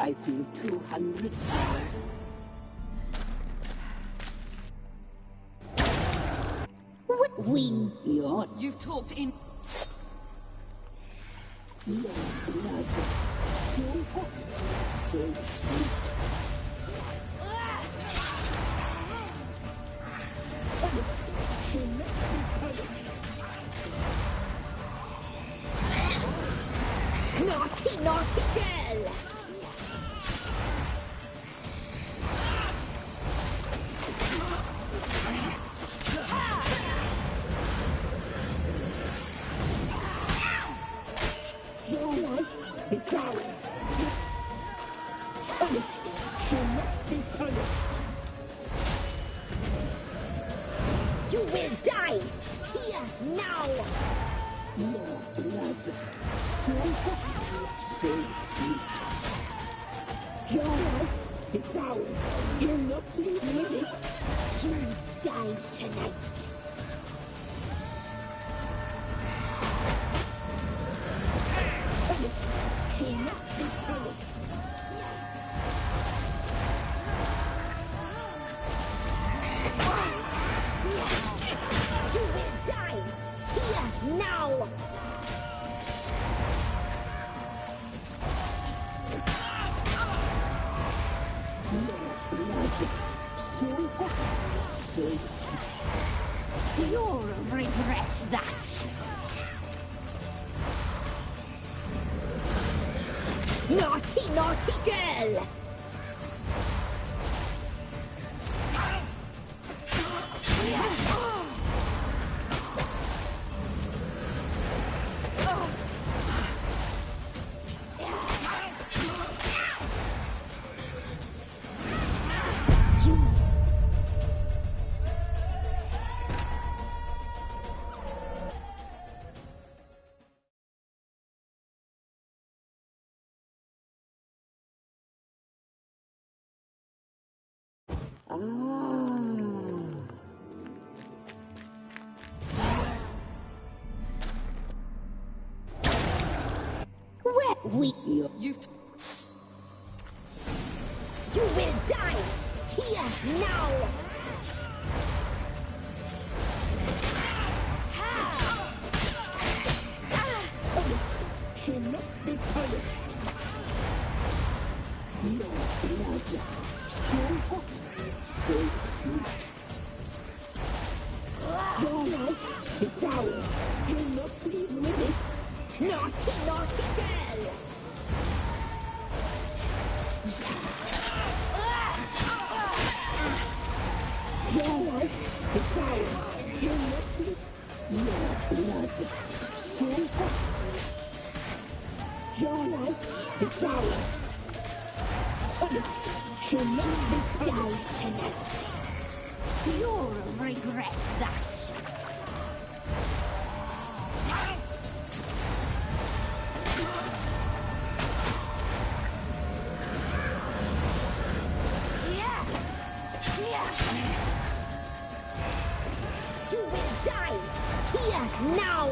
I feel 200 power. You've talked in. Your blood, so hot, so sweet. Naughty, naughty girl! Your life, it's ours. She must be punished. You will die! Here, now! Your blood, so hot, so sweet. Your life, it's ours. You're not leaving it. You die tonight. She must be punished. You will die! Here, now! Your blood, so hot, so sweet. You'll regret that. Naughty, naughty girl! You've. You will die! Here, now! She must be punished. Your blood, so hot, so sweet. Your life, it's ours. You'll not leave with it. Naughty, naughty girl! Your life, it's ours. You'll not leave. Your blood, so hot. Your life, it's ours. She must be Die tonight. You'll regret that. You will die here now.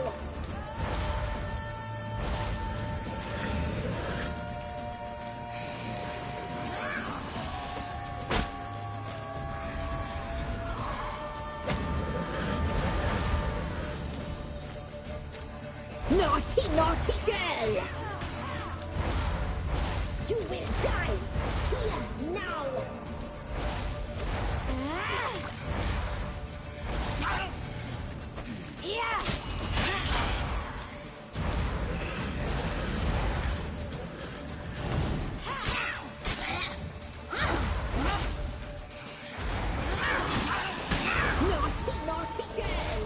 Naughty, naughty girl! You will die here now. Naughty, naughty girl!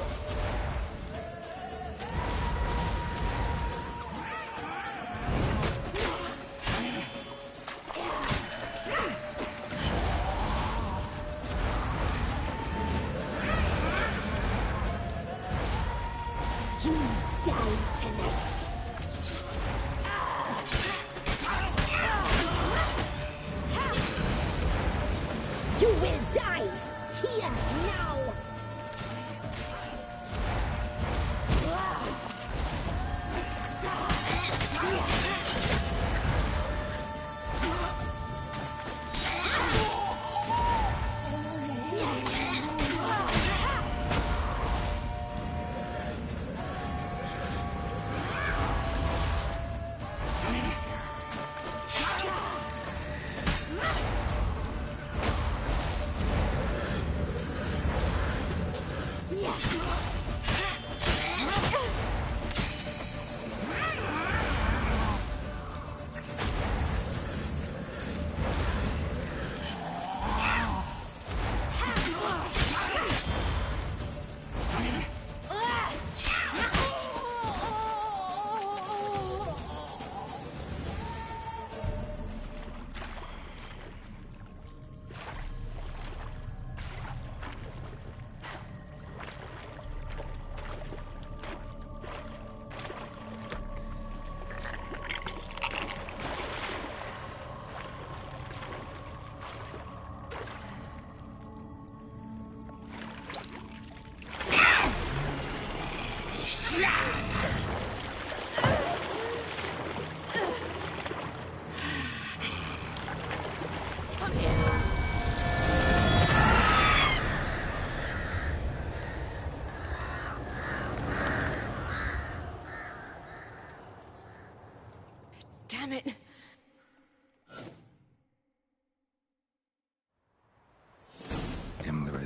You die tonight. You will die here now.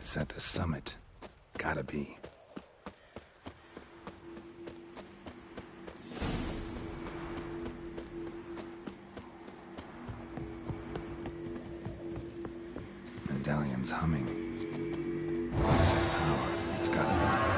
It's at the summit. Gotta be. Medallion's humming. Where's that power? It's gotta be.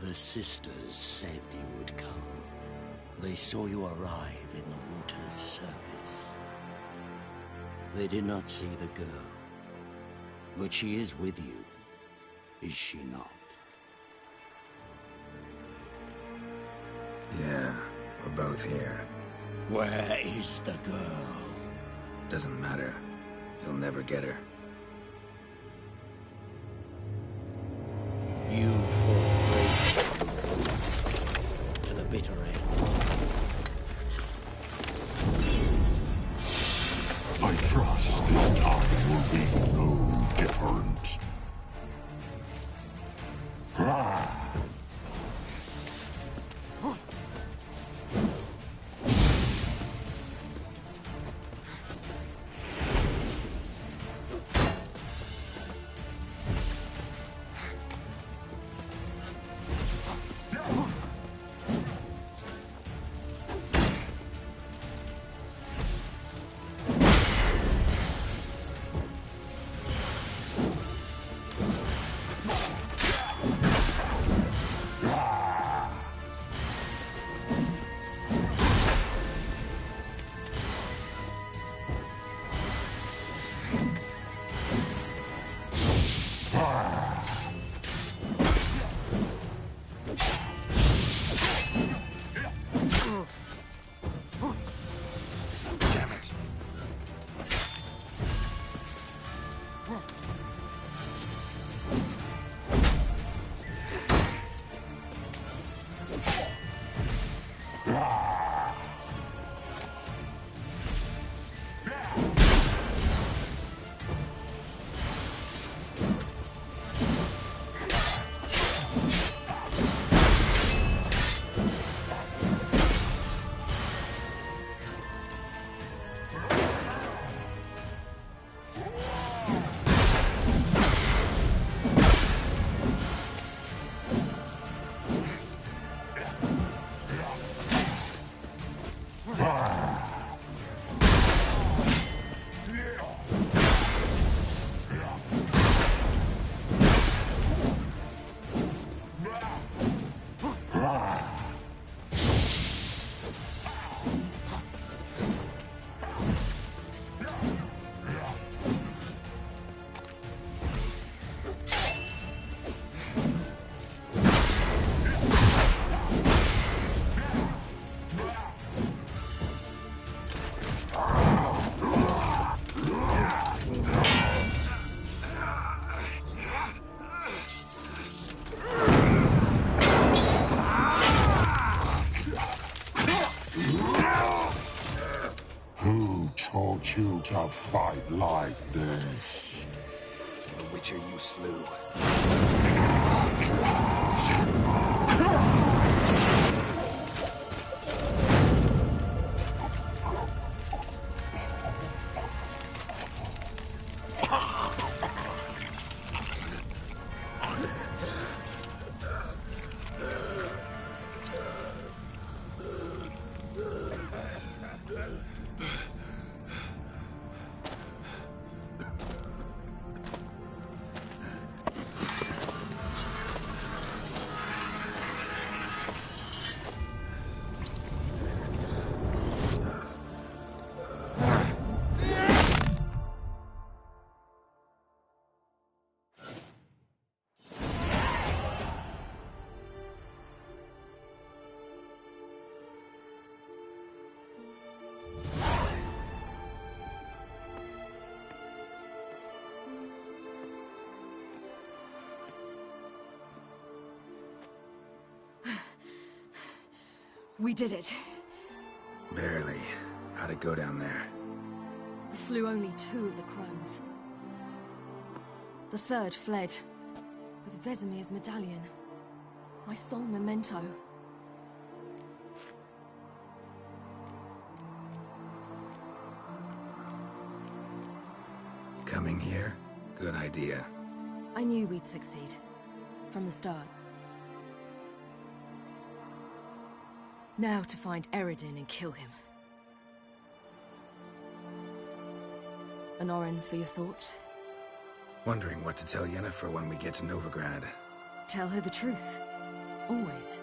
The sisters said you would come. They saw you arrive in the water's surface. They did not see the girl. But she is with you, is she not? Yeah, we're both here. Where is the girl? Doesn't matter. You'll never get her. You fall brave to the bitter end. I trust this time will be no different. Ah! You to fight like this? The Witcher you slew. We did it. Barely. How'd it go down there? We slew only 2 of the crones. The 3rd fled, with Vesemir's medallion. My sole memento. Coming here? Good idea. I knew we'd succeed. From the start. Now to find Eredin and kill him. Anorin, for your thoughts? Wondering what to tell Yennefer when we get to Novigrad. Tell her the truth. Always.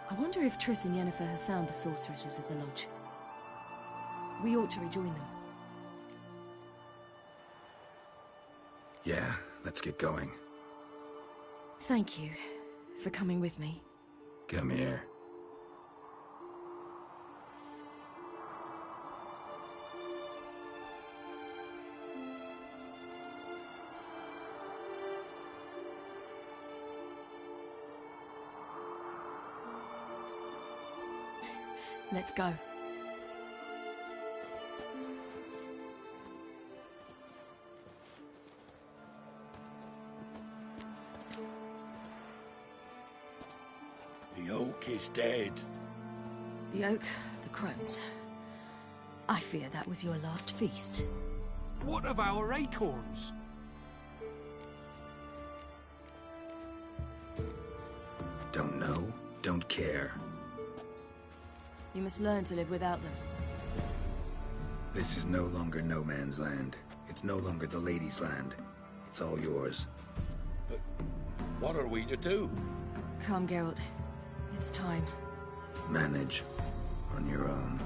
I wonder if Triss and Yennefer have found the sorceresses at the lodge. We ought to rejoin them. Yeah, let's get going. Thank you for coming with me. Come here. Let's go. The oak is dead. The oak, the crones. I fear that was your last feast. What of our acorns? Don't know, don't care. You must learn to live without them. This is no longer no man's land. It's no longer the lady's land. It's all yours. But what are we to do? Come, Geralt. It's time. Manage on your own.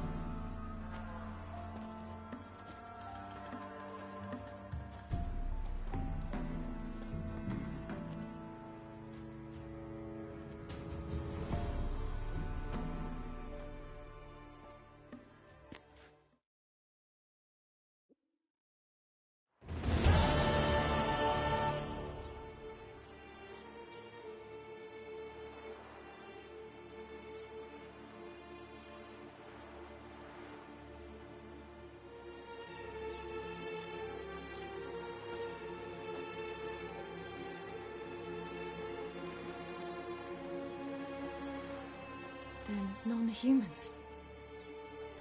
Then non-humans.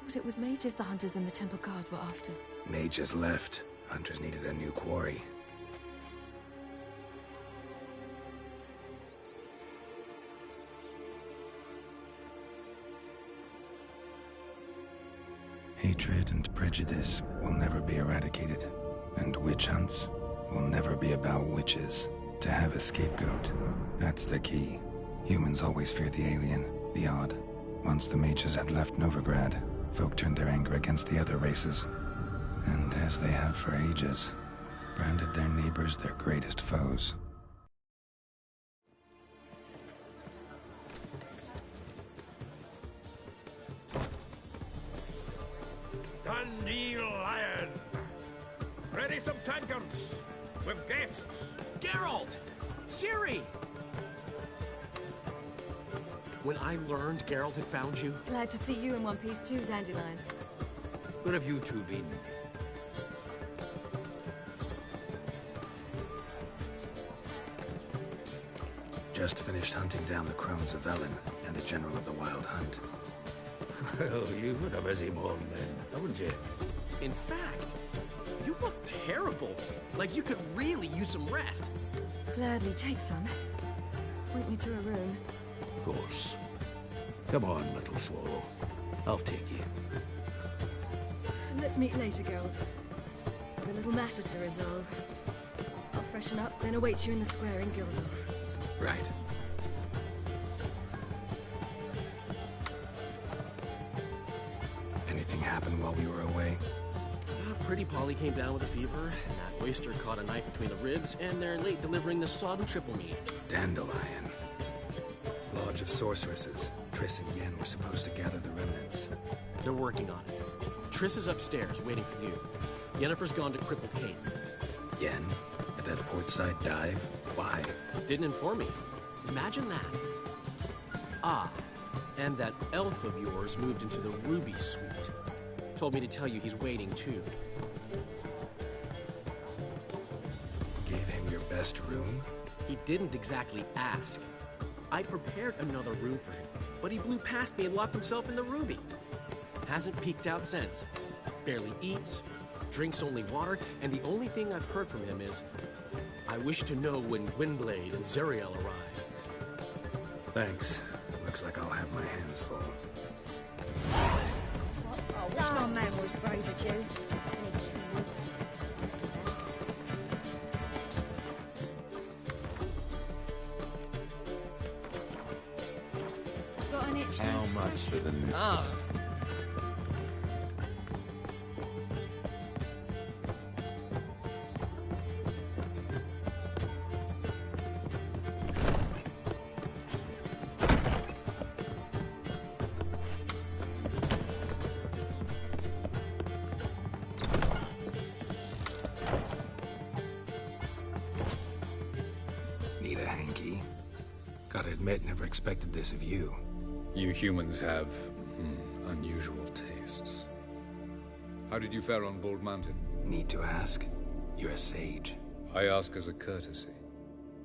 Thought it was mages the hunters and the temple guard were after. Mages left. Hunters needed a new quarry. Hatred and prejudice will never be eradicated. And witch hunts will never be about witches. To have a scapegoat, that's the key. Humans always fear the alien, the odd. Once the mages had left Novigrad, folk turned their anger against the other races. And as they have for ages, branded their neighbors their greatest foes. Dundee Lion! Ready some tankards! With guests! Geralt! Ciri! When I learned Geralt had found you, Glad to see you in one piece too, Dandelion. Where have you two been? Just finished hunting down the crones of Velen and a general of the Wild Hunt. Well, you've had a busy morning then, haven't you? in fact, you look terrible. Like you could really use some rest. Gladly take some. Point me to a room. Of course. Come on, little swallow. I'll take you. Let's meet later, Geralt. A little matter to resolve. I'll freshen up, then await you in the square in Gildorf. Right. Anything happened while we were away? Pretty Polly came down with a fever, that oyster caught a knife between the ribs, and they're late delivering the sodden triple meat. Dandelion. Lodge of Sorceresses. Triss and Yen were supposed to gather the remnants. They're working on it. Triss is upstairs, waiting for you. Yennefer's gone to Crippled Kate's. Yen? At that portside dive? Why? Didn't inform me. Imagine that. Ah, and that elf of yours moved into the Ruby Suite. Told me to tell you he's waiting, too. Gave him your best room? He didn't exactly ask. I prepared another room for him, but he blew past me and locked himself in the Ruby. Hasn't peeked out since. Barely eats, drinks only water, and the only thing I've heard from him is, I wish to know when Windblade and Zuriel arrive. Thanks. Looks like I'll have my hands full. I wish my man was brave as you. Got an itch. How much for the new... Ah, Need a hanky? Gotta admit, never expected this of you. You humans have unusual tastes. How did you fare on Bald Mountain? Need to ask? You're a sage. I ask as a courtesy.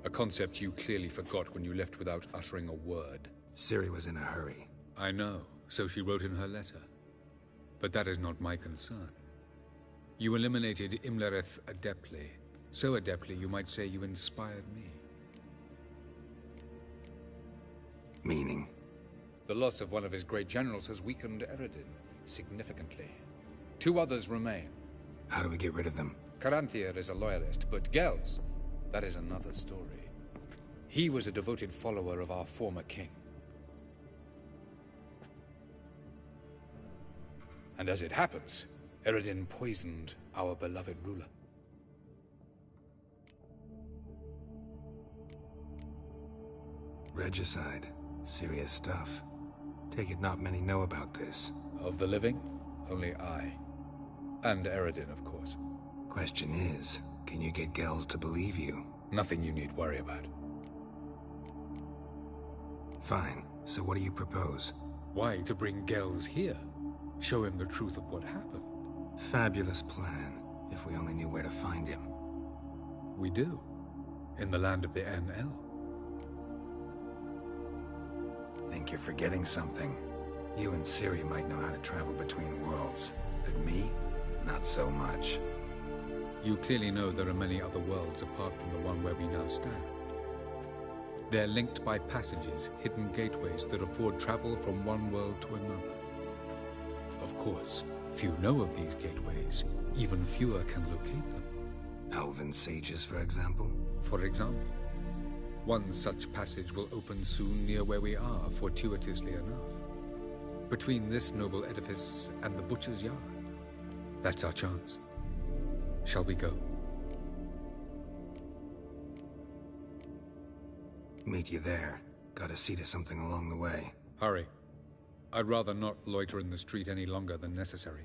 A concept you clearly forgot when you left without uttering a word. Ciri was in a hurry. I know, so she wrote in her letter. But that is not my concern. You eliminated Imlerith adeptly. So adeptly, you might say you inspired me. Meaning? The loss of one of his great generals has weakened Eredin significantly. 2 others remain. How do we get rid of them? Caranthir is a loyalist, but Gels, that is another story. He was a devoted follower of our former king. And as it happens, Eredin poisoned our beloved ruler. Regicide. Serious stuff. Take it not many know about this. Of the living, only I. And Eredin, of course. Question is, can you get Gels to believe you? Nothing you need worry about. Fine. So what do you propose? Why to bring Gels here? Show him the truth of what happened. Fabulous plan, if we only knew where to find him. We do. In the land of the NL. Think you're forgetting something. You and Ciri might know how to travel between worlds, but me? Not so much. You clearly know there are many other worlds apart from the one where we now stand. They're linked by passages, hidden gateways that afford travel from one world to another. Of course, few know of these gateways. Even fewer can locate them. Elven sages, for example? For example. One such passage will open soon near where we are, fortuitously enough. Between this noble edifice and the butcher's yard. That's our chance. Shall we go? Meet you there. Gotta see to something along the way. Hurry. I'd rather not loiter in the street any longer than necessary.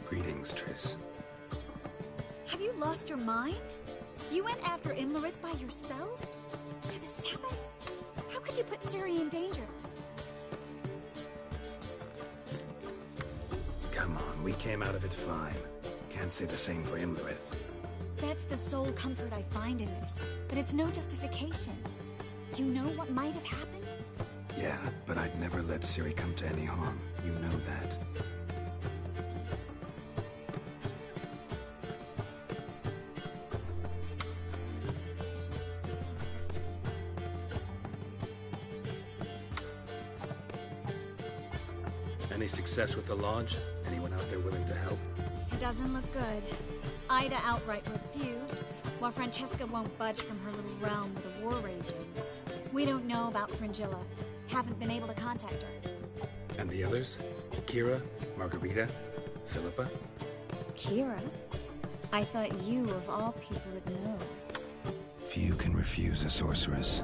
Greetings, Triss. Have you lost your mind? You went after Imlerith by yourselves? To the Sabbath? How could you put Ciri in danger? Come on, we came out of it fine. Can't say the same for Imlerith. That's the sole comfort I find in this, but it's no justification. You know what might have happened? Yeah, but I'd never let Ciri come to any harm. You know that. Any success with the Lodge? Anyone out there willing to help? It doesn't look good. Ida outright refused, while Francesca won't budge from her little realm with a war raging. We don't know about Fringilla. Haven't been able to contact her. And the others? Kira? Margarita? Philippa? Kira? I thought you, of all people, would know. Few can refuse a sorceress.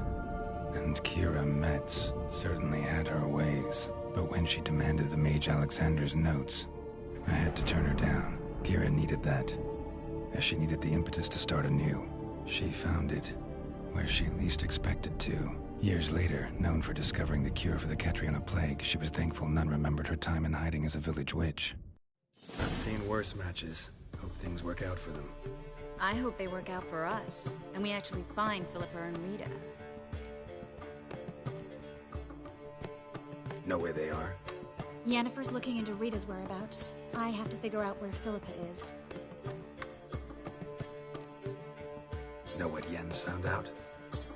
And Kira Metz certainly had her ways. But when she demanded the Mage Alexander's notes, I had to turn her down. Kira needed that, as she needed the impetus to start anew. She found it where she least expected to. Years later, known for discovering the cure for the Catriona plague, she was thankful none remembered her time in hiding as a village witch. I've seen worse matches. Hope things work out for them. I hope they work out for us, and we actually find Philippa and Rita. Know where they are? Yennefer's looking into Rita's whereabouts. I have to figure out where Philippa is. Know what Yen's found out?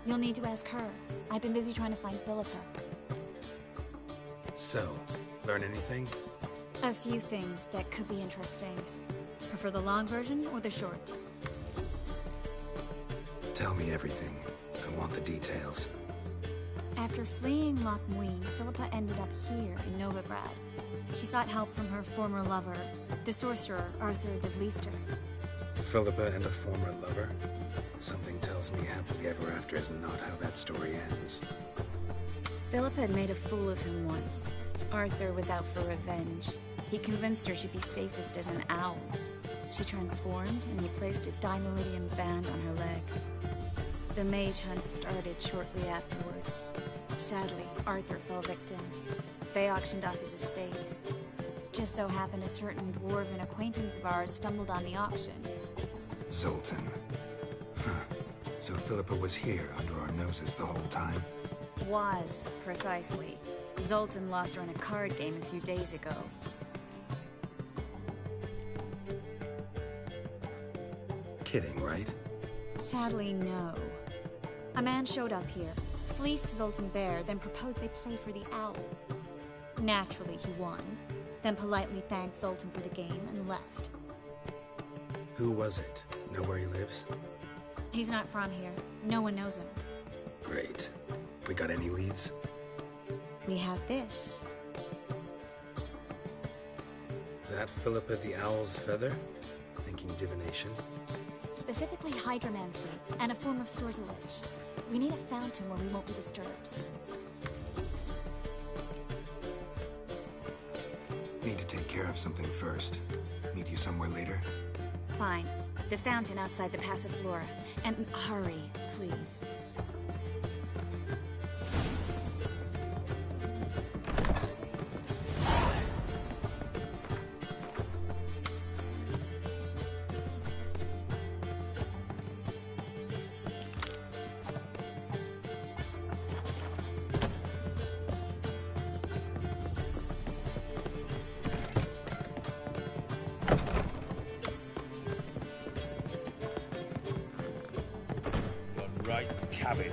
You'll need to ask her. I've been busy trying to find Philippa. So, learn anything? A few things that could be interesting. Prefer the long version or the short? Tell me everything. I want the details. After fleeing Loch Muin, Philippa ended up here in Novigrad. She sought help from her former lover, the sorcerer Arthur de Vlister. Philippa and a former lover? Something tells me happily ever after is not how that story ends. Philippa had made a fool of him once. Arthur was out for revenge. He convinced her she'd be safest as an owl. She transformed, and he placed a dimeridium band on her leg. The mage hunt started shortly afterwards. Sadly, Arthur fell victim. They auctioned off his estate. Just so happened a certain dwarven acquaintance of ours stumbled on the auction. Zoltan. Huh. So Philippa was here under our noses the whole time? Was, precisely. Zoltan lost her in a card game a few days ago. Kidding, right? Sadly, no. A man showed up here, fleeced Zoltan bare, then proposed they play for the owl. Naturally, he won, then politely thanked Zoltan for the game and left. Who was it? Know where he lives? He's not from here. No one knows him. Great. We got any leads? We have this. That Philippa the Owl's feather? Thinking divination? Specifically hydromancy, and a form of sortilege. We need a fountain where we won't be disturbed. Need to take care of something first. Meet you somewhere later? Fine. The fountain outside the Passiflora. And hurry, please.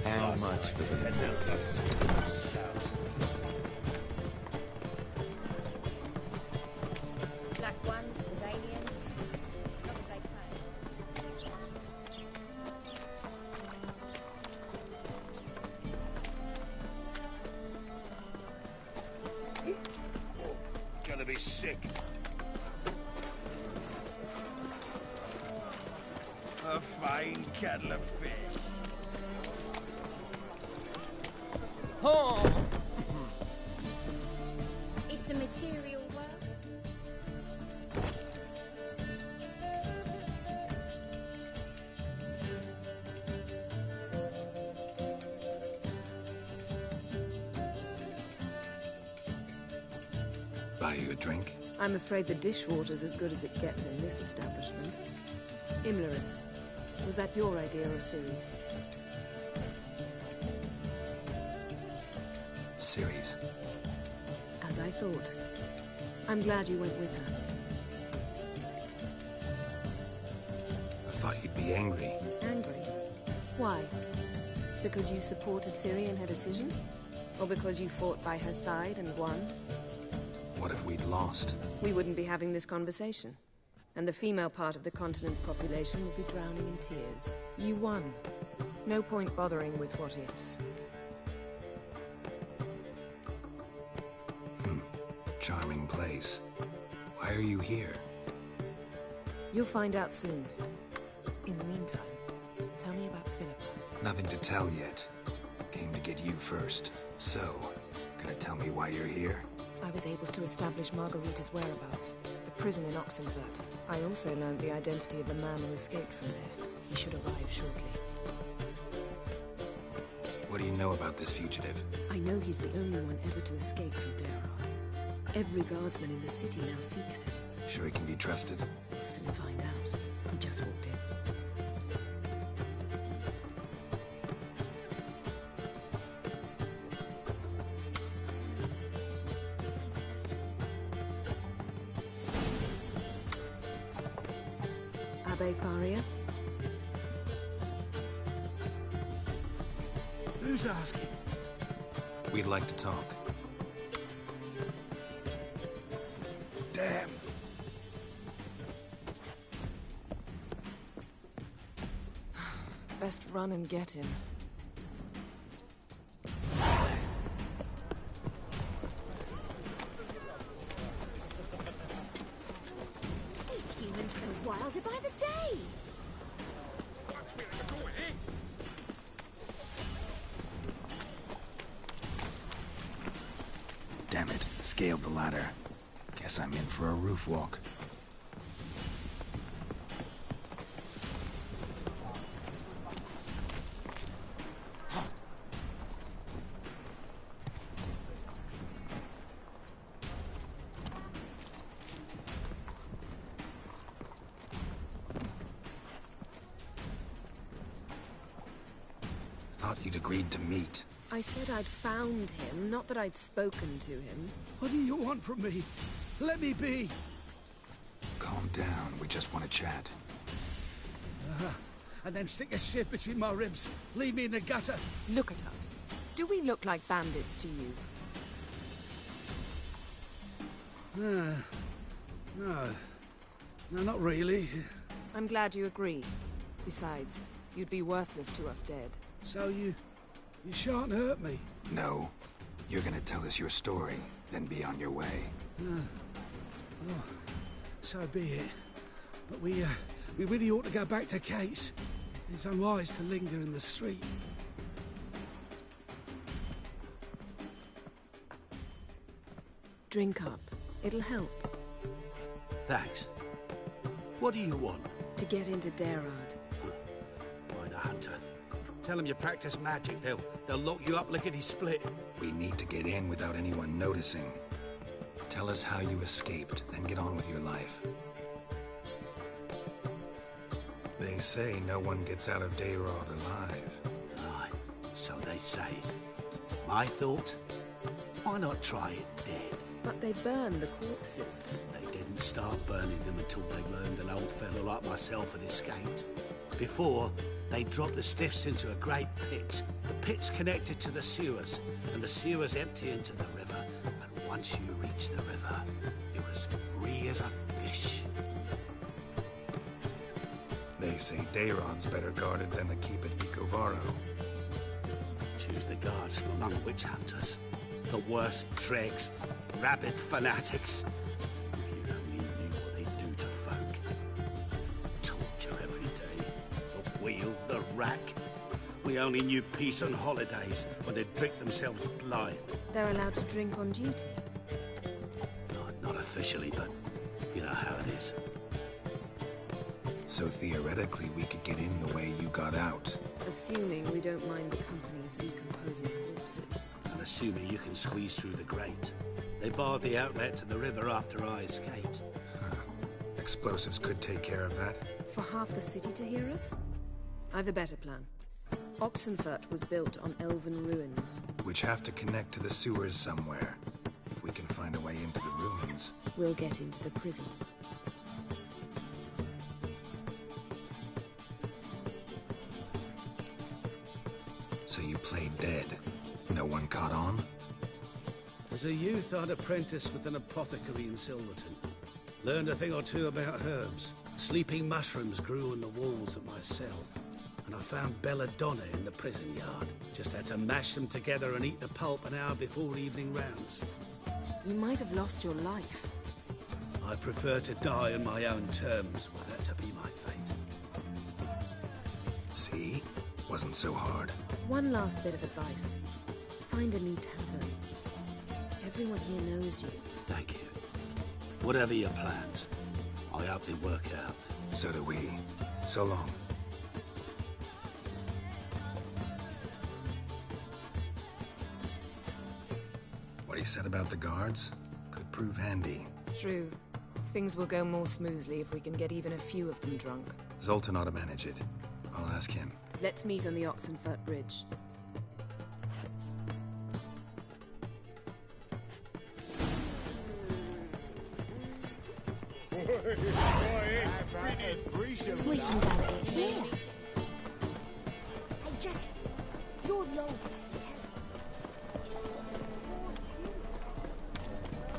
How much for the Black ones, medallions. Not as I can. Oh, gonna be sick. A fine kettle of fish. Oh! It's a material world. Buy you a drink? I'm afraid the dishwater's as good as it gets in this establishment. Imlerith, was that your idea or Ciri's? Ciri's. As I thought. I'm glad you went with her. I thought you'd be angry. Angry? Why? Because you supported Ciri in her decision? Or because you fought by her side and won? What if we'd lost? We wouldn't be having this conversation. And the female part of the continent's population would be drowning in tears. You won. No point bothering with what-ifs. Charming place. Why are you here? You'll find out soon. In the meantime, tell me about Philippa. Nothing to tell yet. Came to get you first. So, gonna tell me why you're here? I was able to establish Margarita's whereabouts. The prison in Oxenfurt. I also learned the identity of the man who escaped from there. He should arrive shortly. What do you know about this fugitive? I know he's the only one ever to escape from Derard. Every guardsman in the city now seeks him. Sure he can be trusted? We'll soon find out. He just walked in. Abbe Faria? Who's asking? We'd like to talk. Damn. Best run and get him. These humans go wilder by the day. Damn it, scaled the ladder. Guess I'm in for a roof walk. Thought you'd agreed to meet. I said I'd found him, not that I'd spoken to him. What do you want from me? Let me be. Calm down, we just want to chat. And then stick a shiv between my ribs. Leave me in the gutter. Look at us. Do we look like bandits to you? No, not really. I'm glad you agree. Besides, you'd be worthless to us dead. So you shan't hurt me. No. You're gonna tell us your story, then be on your way. Oh, so be it. But we really ought to go back to Kate's. It's unwise to linger in the street. Drink up. It'll help. Thanks. What do you want? To get into Derard. Find a hunter. Tell them you practice magic. They'll lock you up lickety-split. We need to get in without anyone noticing. Tell us how you escaped, then get on with your life. They say no one gets out of Derard alive. Aye, so they say. My thought? Why not try it dead? But they burn the corpses. They didn't start burning them until they learned an old fellow like myself had escaped. Before, they dropped the stiffs into a great pit. The pit's connected to the sewers, and the sewers empty into the river. And once you reach the river, you're as free as a fish. They say Dayron's better guarded than the keep at Vicovaro. Choose the guards from among witch hunters. The worst dregs, rabid fanatics. If you only knew what they do to folk. Torture every day. The wheel, the rack. We only knew peace on holidays when they'd drink themselves blind. They're allowed to drink on duty. Not officially, but you know how it is. So theoretically, we could get in the way you got out. Assuming we don't mind the company of decomposing corpses. And assuming you can squeeze through the grate. They barred the outlet to the river after I escaped. Explosives could take care of that. For half the city to hear us? I've a better plan. Oxenfurt was built on elven ruins. Which have to connect to the sewers somewhere. If we can find a way into the ruins. We'll get into the prison. So you played dead. No one caught on? As a youth, I'd apprenticed with an apothecary in Silverton. Learned a thing or two about herbs. Sleeping mushrooms grew in the walls of my cell. And I found belladonna in the prison yard. Just had to mash them together and eat the pulp an hour before evening rounds. You might have lost your life. I prefer to die on my own terms, were that to be my fate. See? Wasn't so hard. One last bit of advice. Find a neat tavern. Everyone here knows you. Thank you. Whatever your plans, I hope they work out. So do we. So long. What he said about the guards could prove handy. True. Things will go more smoothly if we can get even a few of them drunk. Zoltan ought to manage it. I'll ask him. Let's meet on the Oxenfurt Bridge. We can go in here. Hey, Jack, you're the oldest, so tell us. Just what's it for to do?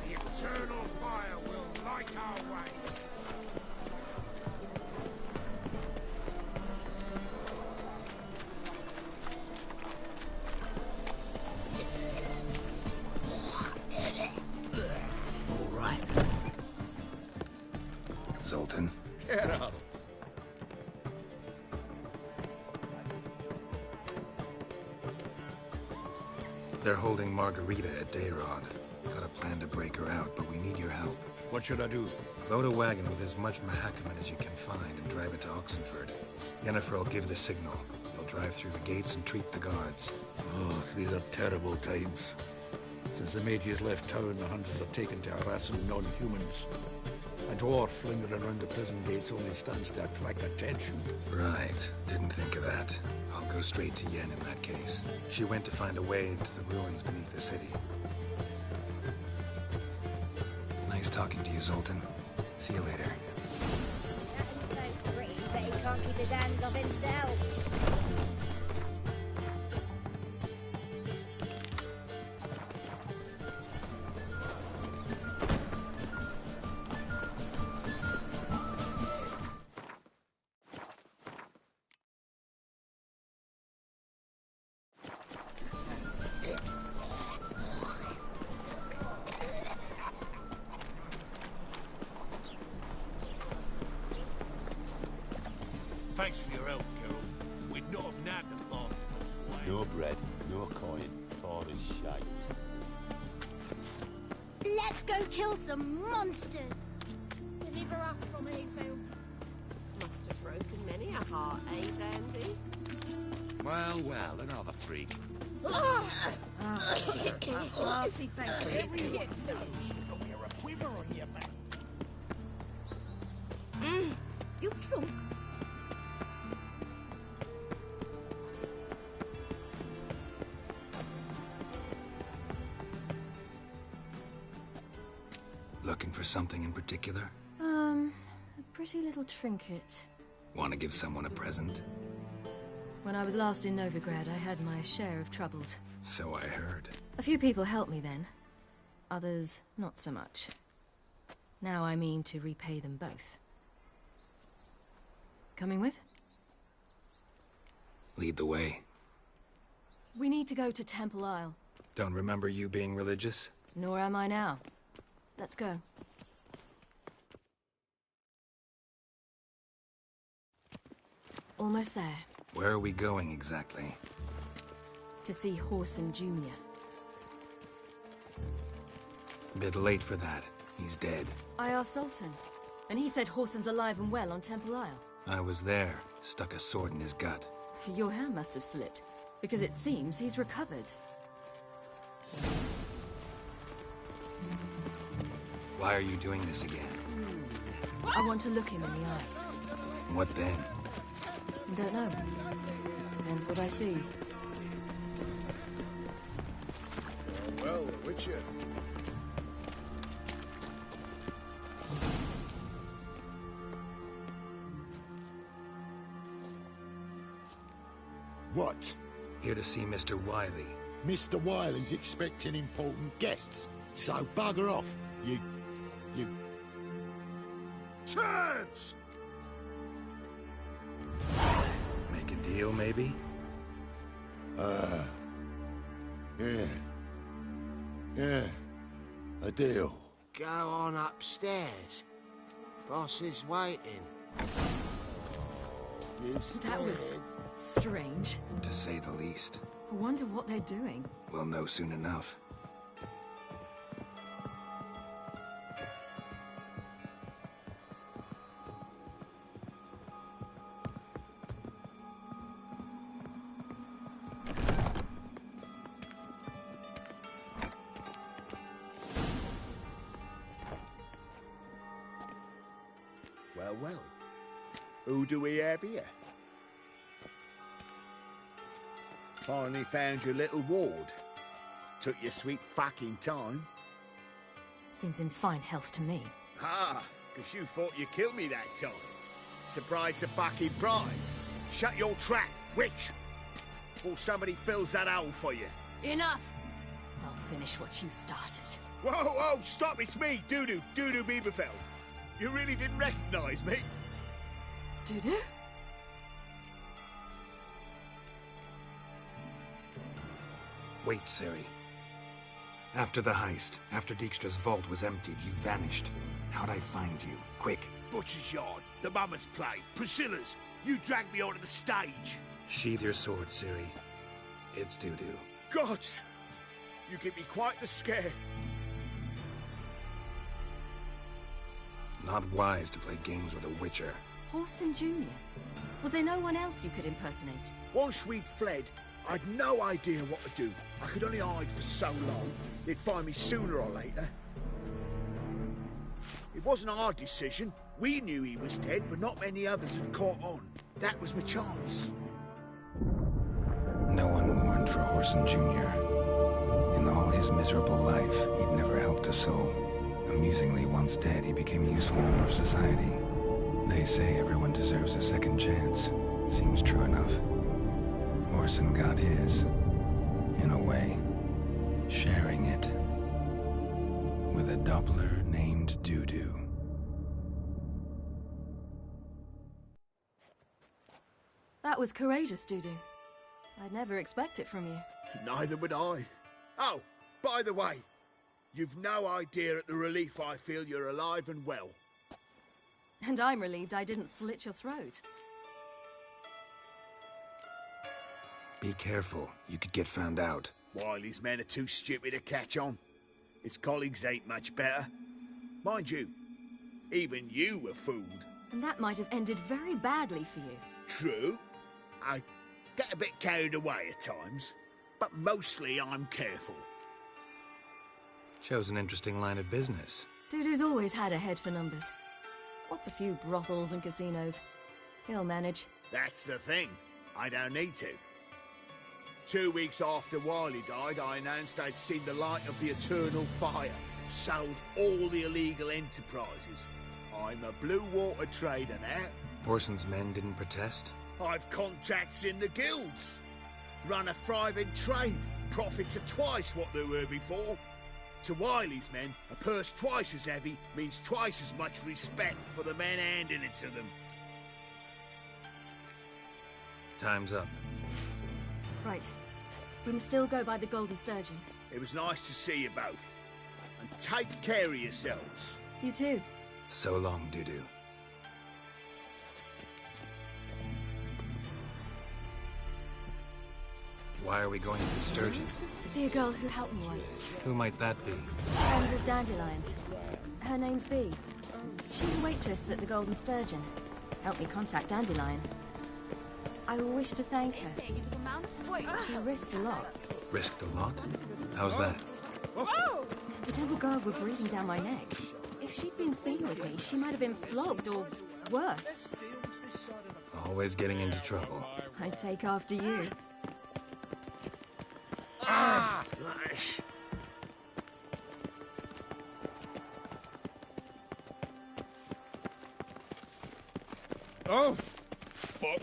The eternal fire will light our way. All right. Zoltan. Get out. They're holding Margarita at Dayrod. Got a plan to break her out, but we need your help. What should I do? Load a wagon with as much Mahakaman as you can find and drive it to Oxenford. Yennefer will give the signal. You'll drive through the gates and treat the guards. Oh, these are terrible times. Since the mages left town, the hunters have taken to harassing non-humans. A dwarf lingering around the prison gates only stands to attract attention. Right. Didn't think of that. I'll go straight to Yen in that case. She went to find a way into the ruins beneath the city. Nice talking to you, Zoltan. See you later. That ain't so pretty, but he can't keep his hands off himself. Thanks for your help, Carol. We'd not have nabbed them long. No bread, no coin, poor as shite. Let's go kill some monsters. Deliver us from evil. Must have broken many a heart, eh, Dandy? Well, well, another freak. Classy face. Everyone knows you'll wear a quiver on your back. You drunk? Looking for something in particular? A pretty little trinket. Want to give someone a present? When I was last in Novigrad, I had my share of troubles. So I heard. A few people helped me then. Others, not so much. Now I mean to repay them both. Coming with? Lead the way. We need to go to Temple Isle. Don't remember you being religious? Nor am I now. Let's go. Almost there. Where are we going exactly? To see Horson Jr. Bit late for that. He's dead. I asked Sultan, and he said Horson's alive and well on Temple Isle. I was there. Stuck a sword in his gut. Your hand must have slipped, because it seems he's recovered. Why are you doing this again? I want to look him in the eyes. What then? Don't know. Depends what I see. Well, Witcher. What? Here to see Mr. Wiley. Mr. Wiley's expecting important guests, so bugger off, you... Turds! Make a deal, maybe? Yeah. A deal. Go on upstairs. Boss is waiting. That was strange. To say the least. I wonder what they're doing. We'll know soon enough. Well. Who do we have here? Finally found your little ward. Took your sweet fucking time. Seems in fine health to me. Ah, because you thought you killed me that time. Surprise the fucking prize. Shut your trap, witch! Before somebody fills that hole for you. Enough! I'll finish what you started. Whoa, stop, it's me, Dudu Bieberfeld. You really didn't recognize me? Dudu? Wait, Ciri. After the heist, after Dijkstra's vault was emptied, you vanished. How'd I find you? Quick. Butcher's Yard, the Mama's Play, Priscilla's. You dragged me onto the stage. Sheathe your sword, Ciri. It's Dudu. God! You give me quite the scare. Not wise to play games with a witcher. Horson Jr.? Was there no one else you could impersonate? Once we'd fled, I'd no idea what to do. I could only hide for so long. They'd find me sooner or later. It wasn't our decision. We knew he was dead, but not many others had caught on. That was my chance. No one mourned for Horson Jr. In all his miserable life, he'd never helped a soul. Amusingly, once dead, he became a useful member of society. They say everyone deserves a second chance. Seems true enough. Horson got his, in a way, sharing it with a Doppler named Dudu. That was courageous, Dudu. I'd never expect it from you. Neither would I. Oh, by the way, you've no idea at the relief I feel you're alive and well. And I'm relieved I didn't slit your throat. Be careful. You could get found out. Wiley's men are too stupid to catch on. His colleagues ain't much better. Mind you, even you were fooled. And that might have ended very badly for you. True. I get a bit carried away at times, but mostly I'm careful. Shows an interesting line of business. Dudu's always had a head for numbers. What's a few brothels and casinos? He'll manage. That's the thing. I don't need to. 2 weeks after Wiley died, I announced I'd seen the light of the eternal fire, sold all the illegal enterprises. I'm a blue water trader now. Horson's men didn't protest? I've contacts in the guilds. Run a thriving trade. Profits are twice what they were before. To Wiley's men, a purse twice as heavy means twice as much respect for the men handing it to them. Time's up. Right. We must still go by the Golden Sturgeon. It was nice to see you both. And take care of yourselves. You too. So long, Dudu. Why are we going to the Sturgeon? To see a girl who helped me once. Who might that be? Friend of Dandelion's. Her name's Bee. She's a waitress at the Golden Sturgeon. Helped me contact Dandelion. I wish to thank her. She risked a lot. Risked a lot? How's that? The devil guard were breathing down my neck. If she'd been seen with me, she might have been flogged or worse. Always getting into trouble. I'd take after you. Oh, fuck.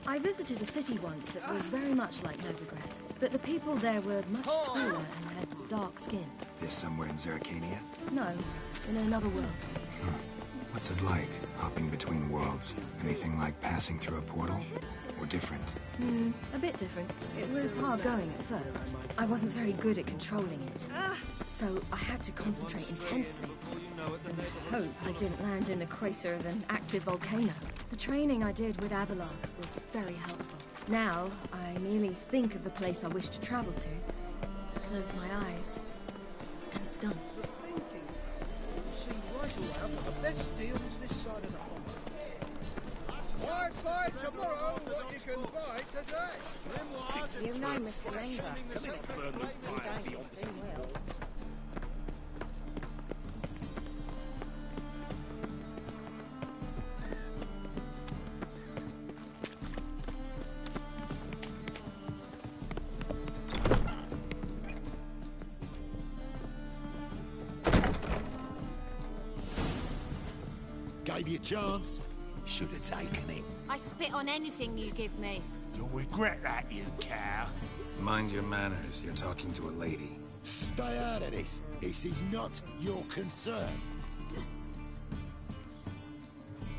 I visited a city once that was very much like Novigrad, but the people there were much taller and had dark skin. This somewhere in Zeracania? No, in another world. What's it like, hopping between worlds? Anything like passing through a portal? Or different? A bit different. It was hard going at first. I wasn't very good at controlling it. So I had to concentrate intensely. And hope I didn't land in the crater of an active volcano. The training I did with Avalar was very helpful. Now, I merely think of the place I wish to travel to, close my eyes, and it's done. The thinking will see right away I've got the best deals this side of the pond. Why buy tomorrow what you can buy today? You know, Mr. Langer. You don't soon will. Gave you a chance. Should have taken it. I spit on anything you give me. You'll regret that, you cow. Mind your manners, you're talking to a lady. Stay out of this. This is not your concern.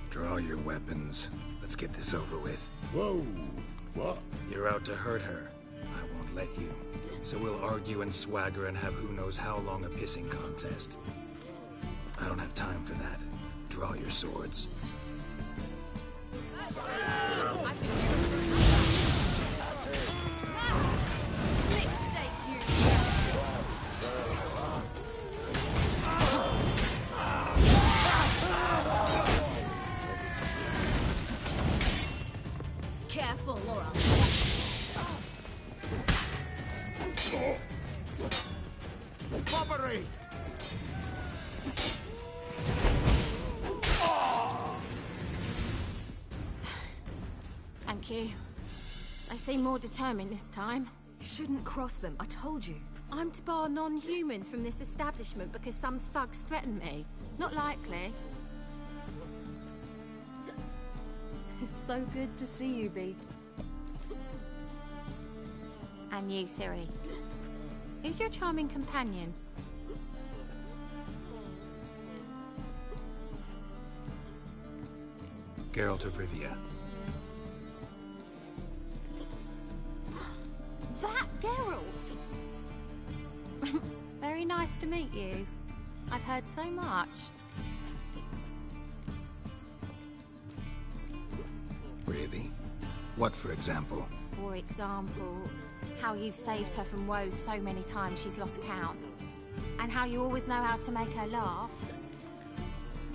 Draw your weapons. Let's get this over with. Whoa. What? You're out to hurt her. I won't let you. So we'll argue and swagger and have who knows how long a pissing contest. I don't have time for that. Draw your swords. Careful, Laura. Robbery! Thank you. They seem more determined this time. You shouldn't cross them, I told you. I'm to bar non-humans from this establishment because some thugs threaten me. Not likely. It's so good to see you, Bee. And you, Ciri. Who's your charming companion? Geralt of Rivia. That Geralt! Very nice to meet you. I've heard so much. Really? What, for example? For example, how you've saved her from woes so many times she's lost count. And how you always know how to make her laugh.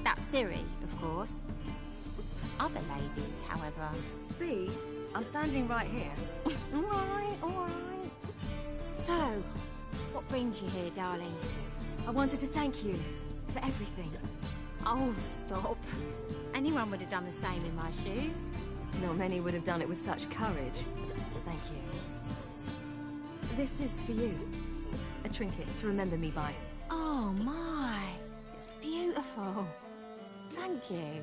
That's Ciri, of course. Other ladies, however... Bee, I'm standing right here. Alright, alright. So, what brings you here, darlings? I wanted to thank you for everything. Oh, stop. Anyone would have done the same in my shoes. Not many would have done it with such courage. Thank you. This is for you. A trinket to remember me by. Oh my, it's beautiful. Thank you.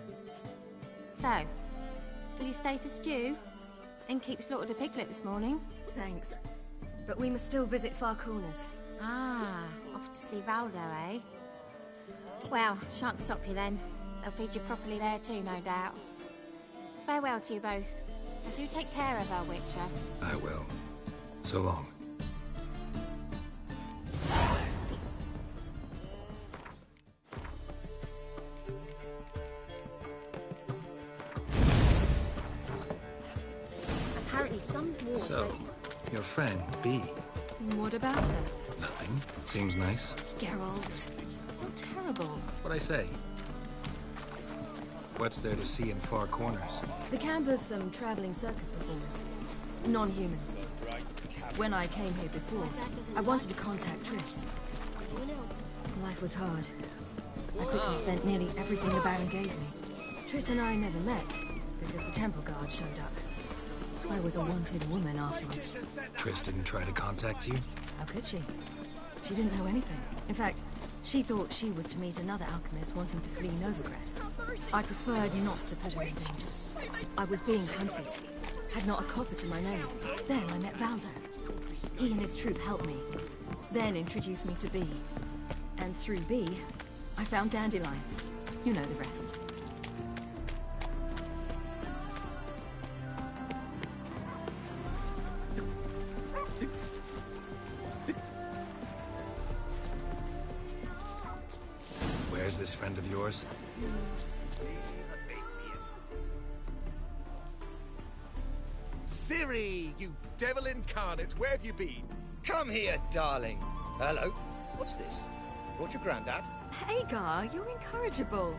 So, will you stay for stew? And keep slaughtered a piglet this morning? Thanks. But we must still visit Far Corners. Ah, off to see Valdo, eh? Well, shan't stop you then. They'll feed you properly there too, no doubt. Farewell to you both. And do take care of our Witcher. I will. So long. Apparently some dwarves... So, your friend, Bee. What about her? Nothing. Seems nice. Geralt. How terrible. What'd I say? What's there to see in Far Corners? The camp of some traveling circus performers. Non-humans. When I came here before, I wanted to contact Triss. Life was hard. I quickly spent nearly everything the Baron gave me. Triss and I never met, because the temple guard showed up. I was a wanted woman afterwards. Triss didn't try to contact you? How could she? She didn't know anything. In fact, she thought she was to meet another alchemist wanting to flee Novigrad. I preferred not to put her in danger. I was being hunted. Had not a copper to my name. Then I met Valdo. He and his troop helped me. Then introduced me to B. And through B, I found Dandelion. You know the rest. Where's this friend of yours? Ciri, you devil incarnate, where have you been? Come here, darling. Hello. What's this? Brought your granddad? Hagar, you're incorrigible.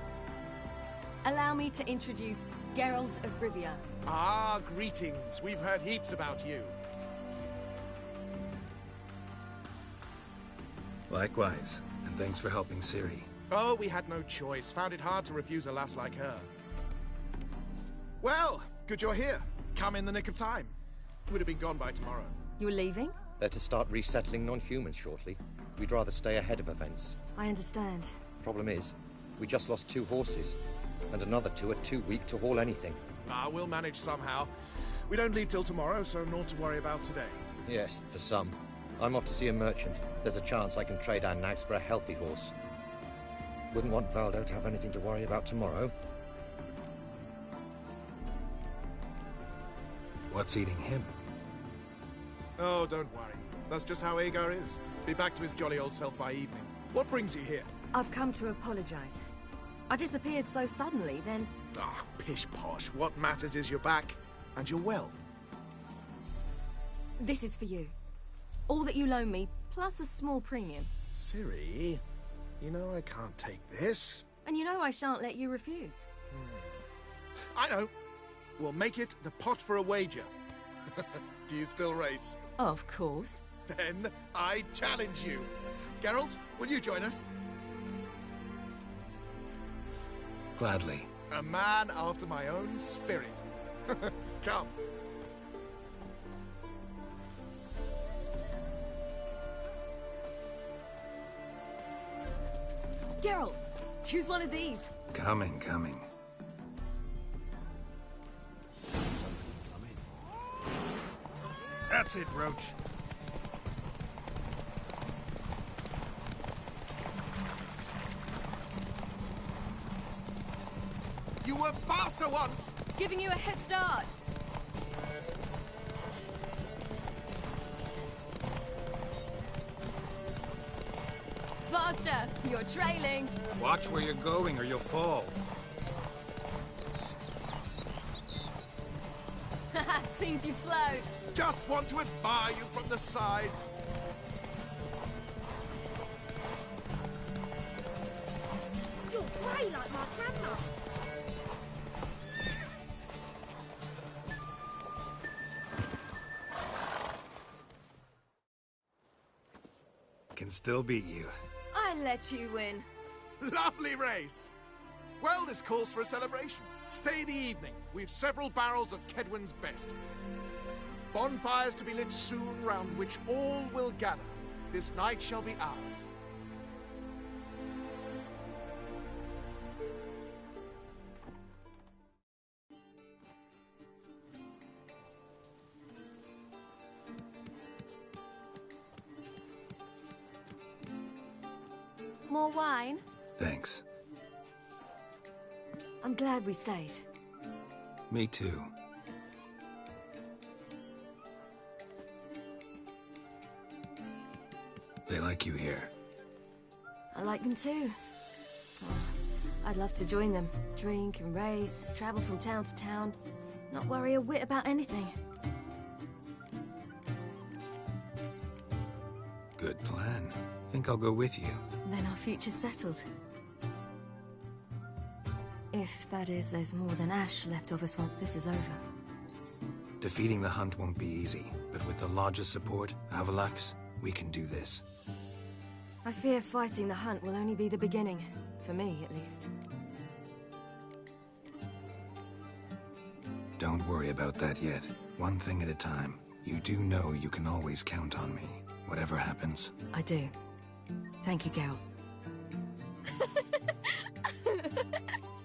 Allow me to introduce Geralt of Rivia. Ah, greetings. We've heard heaps about you. Likewise, and thanks for helping Ciri. Oh, we had no choice. Found it hard to refuse a lass like her. Well, good you're here. Come in the nick of time. Would have been gone by tomorrow. You're leaving? They're to start resettling non-humans shortly. We'd rather stay ahead of events. I understand. Problem is, we just lost 2 horses, and another 2 are too weak to haul anything. Ah, we'll manage somehow. We don't leave till tomorrow, so naught to worry about today. Yes, for some. I'm off to see a merchant. There's a chance I can trade our nags for a healthy horse. Wouldn't want Valdo to have anything to worry about tomorrow. What's eating him? Oh, don't worry. That's just how Agar is. Be back to his jolly old self by evening. What brings you here? I've come to apologize. I disappeared so suddenly, then... Ah, pish-posh. What matters is you're back, and you're well. This is for you. All that you loan me, plus a small premium. Ciri, you know I can't take this. And you know I shan't let you refuse. I know. We'll make it the pot for a wager. Do you still race? Of course. Then I challenge you. Geralt, will you join us? Gladly. A man after my own spirit. Come. Geralt, choose one of these. Coming. That's it, Roach. You were faster once! Giving you a head start. Faster! You're trailing. Watch where you're going or you'll fall. Seems you've slowed. Just want to admire you from the side. You're grey like my grandma. Can still beat you. I let you win. Lovely race! Well, this calls for a celebration. Stay the evening. We've several barrels of Kedwin's best. Bonfires to be lit soon, round which all will gather. This night shall be ours. More wine? Thanks. I'm glad we stayed. Me too. They like you here. I like them too. Oh, I'd love to join them. Drink and race, travel from town to town. Not worry a whit about anything. Good plan. Think I'll go with you. Then our future's settled. If, that is, there's more than ash left of us once this is over. Defeating the hunt won't be easy, but with the Lodge's support, Avalax, we can do this. I fear fighting the hunt will only be the beginning. For me, at least. Don't worry about that yet. One thing at a time. You do know you can always count on me, whatever happens. I do. Thank you, Geralt.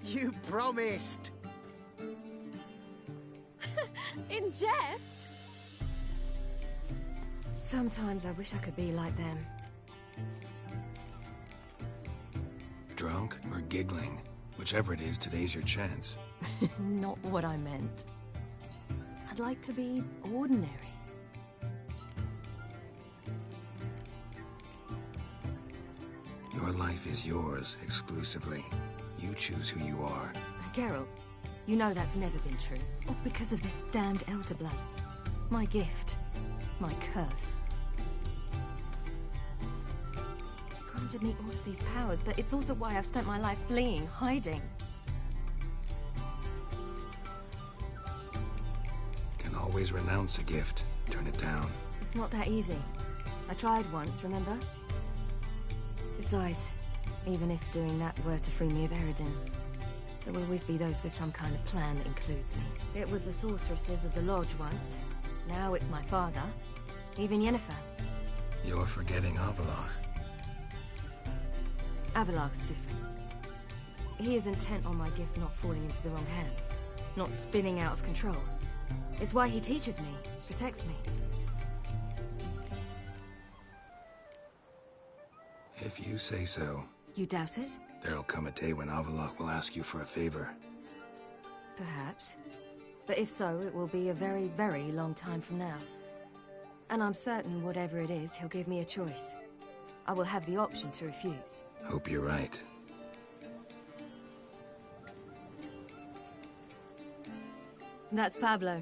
You promised! In jest? Sometimes I wish I could be like them. Drunk or giggling? Whichever it is, today's your chance. Not what I meant. I'd like to be ordinary. Your life is yours, exclusively. You choose who you are. Geralt, you know that's never been true. All because of this damned Elder Blood. My gift. My curse. Granted me all of these powers, but it's also why I've spent my life fleeing, hiding. Can always renounce a gift. Turn it down. It's not that easy. I tried once, remember? Besides, even if doing that were to free me of Eredin, there will always be those with some kind of plan that includes me. It was the sorceresses of the Lodge once. Now it's my father. Even Yennefer. You're forgetting Avallac'h. Avallac'h's different. He is intent on my gift not falling into the wrong hands, not spinning out of control. It's why he teaches me, protects me. If you say so. You doubt it? There'll come a day when Avallac'h will ask you for a favor. Perhaps. But if so, it will be a very, very long time from now. And I'm certain whatever it is, he'll give me a choice. I will have the option to refuse. Hope you're right. That's Pablo.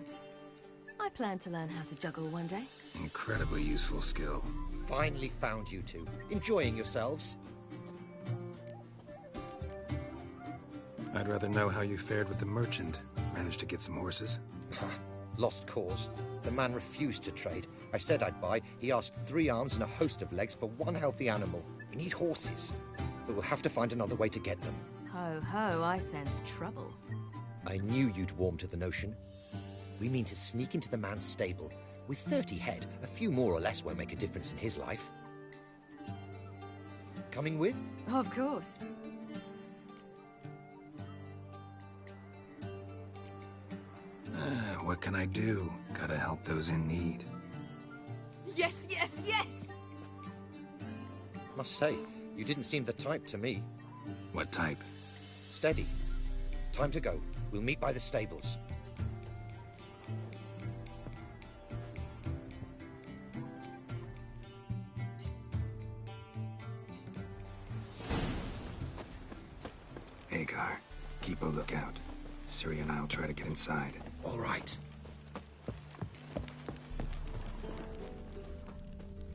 I plan to learn how to juggle one day. Incredibly useful skill. Finally found you two. Enjoying yourselves? I'd rather know how you fared with the merchant. Managed to get some horses? Lost cause. The man refused to trade. I said I'd buy. He asked 3 arms and a host of legs for 1 healthy animal. We need horses. But we'll have to find another way to get them. Ho ho, I sense trouble. I knew you'd warm to the notion. We mean to sneak into the man's stable. With 30 head, a few more or less won't make a difference in his life. Coming with? Of course. What can I do? Gotta help those in need. Yes, yes, yes! Must say, you didn't seem the type to me. What type? Steady. Time to go. We'll meet by the stables. Agar, keep a lookout. Ciri and I'll try to get inside. All right.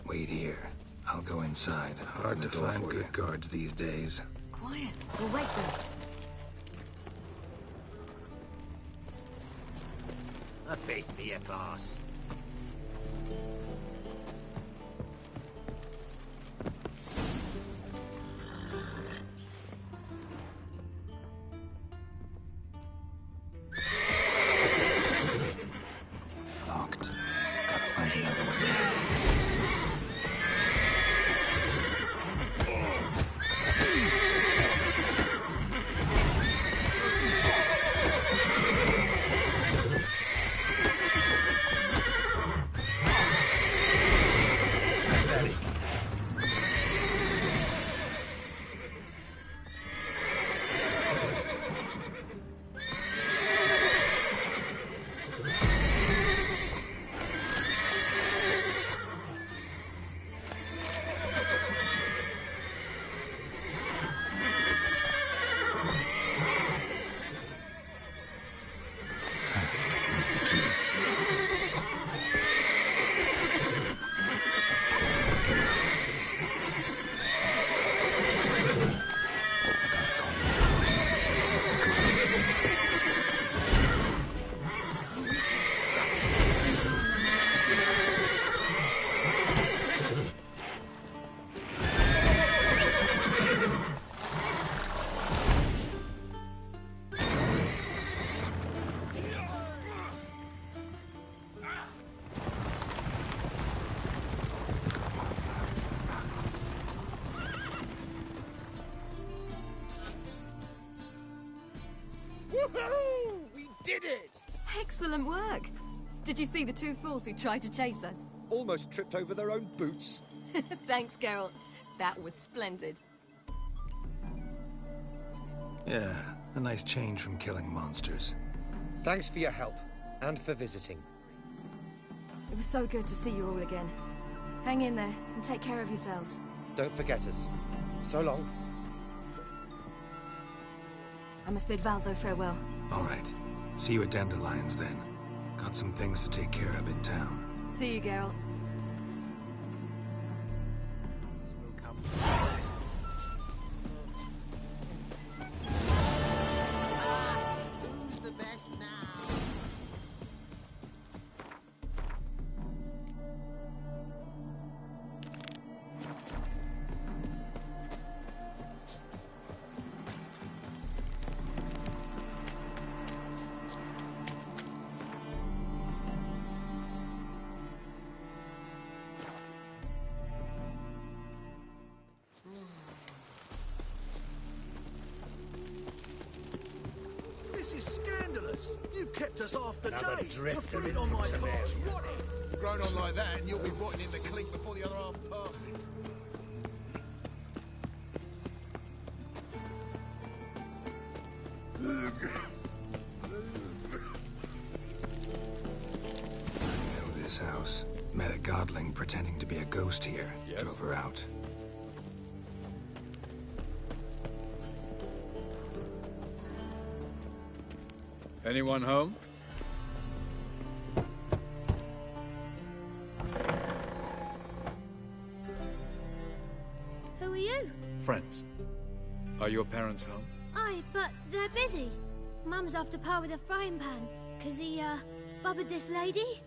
Wait here. I'll go inside. Hard to find good guards these days. Quiet. We'll wait there. A bit me a pass. Locked. Gotta find another way. Woohoo! We did it! Excellent work. Did you see the two fools who tried to chase us? Almost tripped over their own boots. Thanks, Geralt. That was splendid. Yeah, a nice change from killing monsters. Thanks for your help, and for visiting. It was so good to see you all again. Hang in there, and take care of yourselves. Don't forget us. So long. I must bid Valzo farewell. All right. See you at Dandelions, then. Got some things to take care of in town. See you, Geralt. Who's the best now? This is scandalous. You've kept us half the Another day. drifter Put it into on my Temeria. cards. What? Grown on like that, and you'll be rotting in the clink before the other half passes. I know this house. Met a godling pretending to be a ghost here. Yes? Drove her out. Anyone home? Who are you? Friends. Are your parents home? Aye, but they're busy. Mum's off to par with a frying pan, 'cause he, bubbered this lady.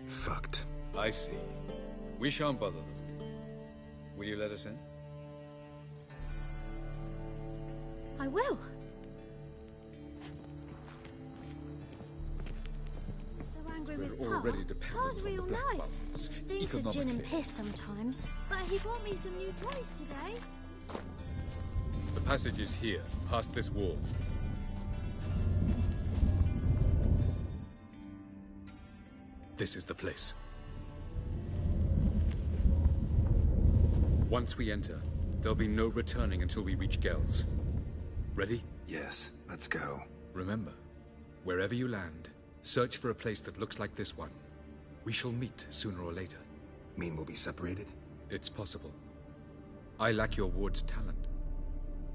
Fucked. I see. We shan't bother them. Will you let us in? I will. They're angry with We're Pa. already dependent Pa's on the real Black nice. Buttons. Stinks of gin and Economically. piss sometimes. But he bought me some new toys today. The passage is here, past this wall. This is the place. Once we enter, there'll be no returning until we reach Gel's. Ready? Yes, let's go. Remember, wherever you land, search for a place that looks like this one. We shall meet sooner or later. Mean we'll be separated? It's possible. I lack your ward's talent.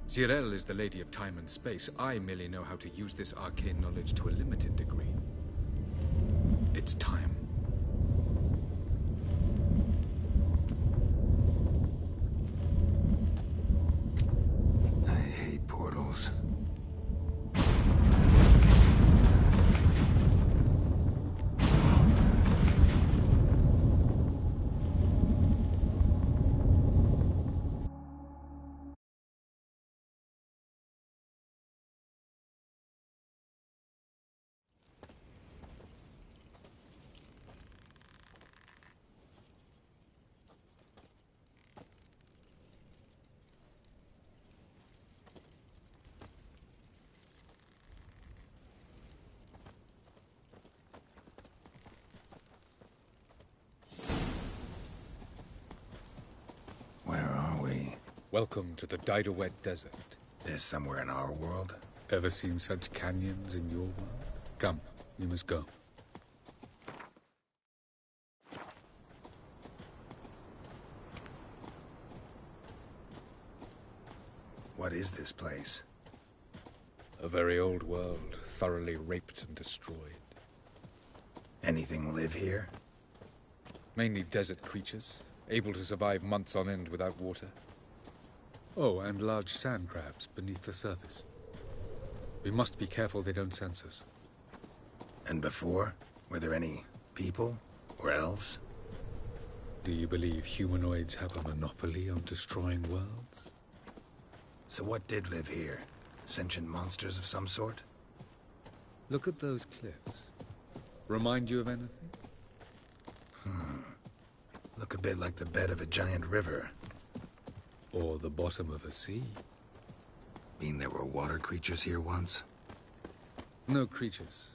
Zirel is the Lady of Time and Space. I merely know how to use this arcane knowledge to a limited degree. It's time. I hate portals. Where are we? Welcome to the Didowet Desert. This somewhere in our world? Ever seen such canyons in your world? Come, we must go. What is this place? A very old world, thoroughly raped and destroyed. Anything live here? Mainly desert creatures, able to survive months on end without water. Oh, and large sand crabs beneath the surface. We must be careful they don't sense us. And before? Were there any people? Or elves? Do you believe humanoids have a monopoly on destroying worlds? So what did live here? Sentient monsters of some sort? Look at those cliffs. Remind you of anything? Look a bit like the bed of a giant river. Or the bottom of a sea. Mean there were water creatures here once? No creatures.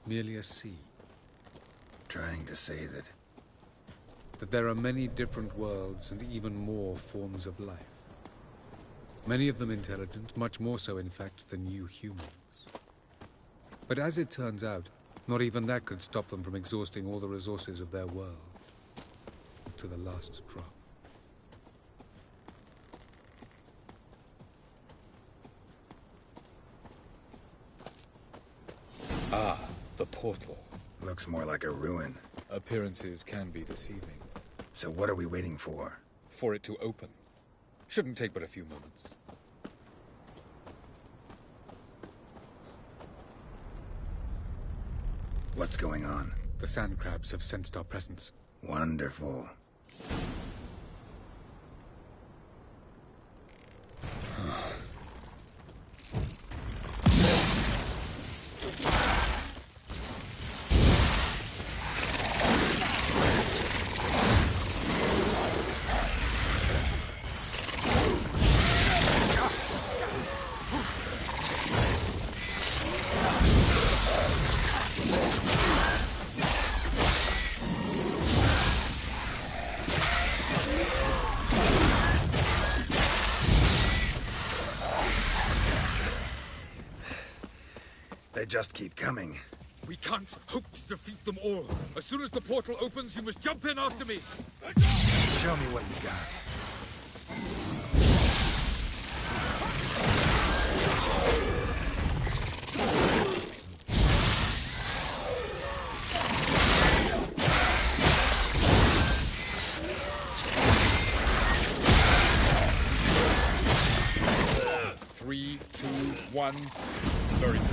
Merely a sea. Trying to say that there are many different worlds and even more forms of life. Many of them intelligent, much more so in fact than you humans. But as it turns out, not even that could stop them from exhausting all the resources of their world. To the last drop. Ah, the portal. Looks more like a ruin. Appearances can be deceiving. So what are we waiting for? For it to open. Shouldn't take but a few moments. What's going on? The sand crabs have sensed our presence. Wonderful. They just keep coming. We can't hope to defeat them all. As soon as the portal opens, you must jump in after me. Show me what you got. Three, two, one. Very good.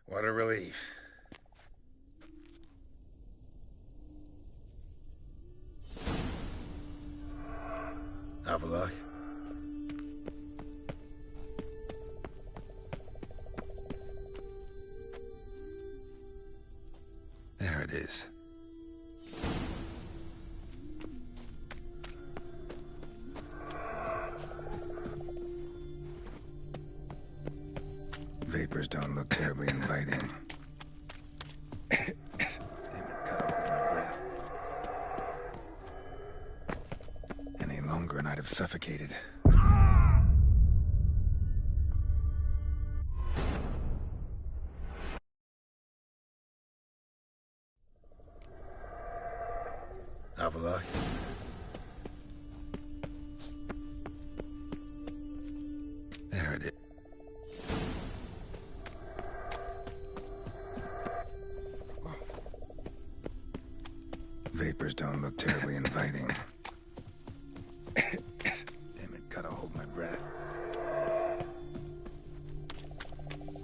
What a relief. Have a look. There it is. Vapors don't look terribly inviting. Damn it, gotta hold my breath. Any longer and I'd have suffocated. Have a look. There it is. Vapors don't look terribly inviting. Damn it, gotta hold my breath.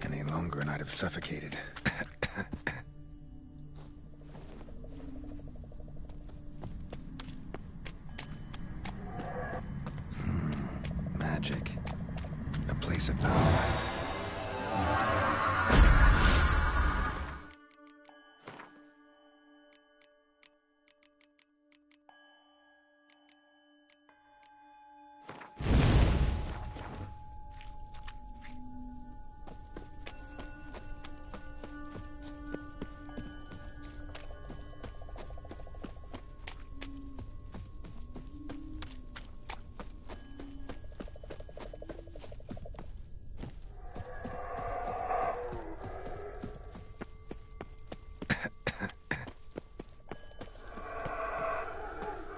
Any longer and I'd have suffocated. Magic. A place of power.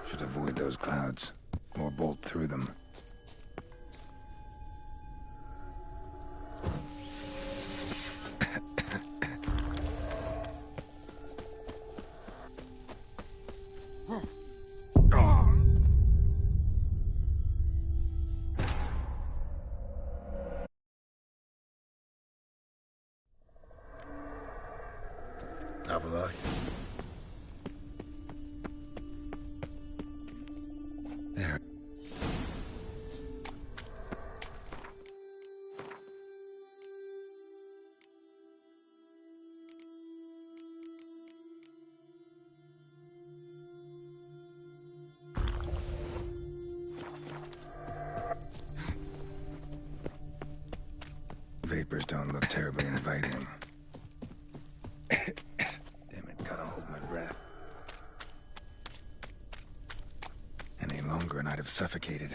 Should avoid those clouds, or bolt through them. Have a look. There. Vapors don't look terribly inviting. have suffocated.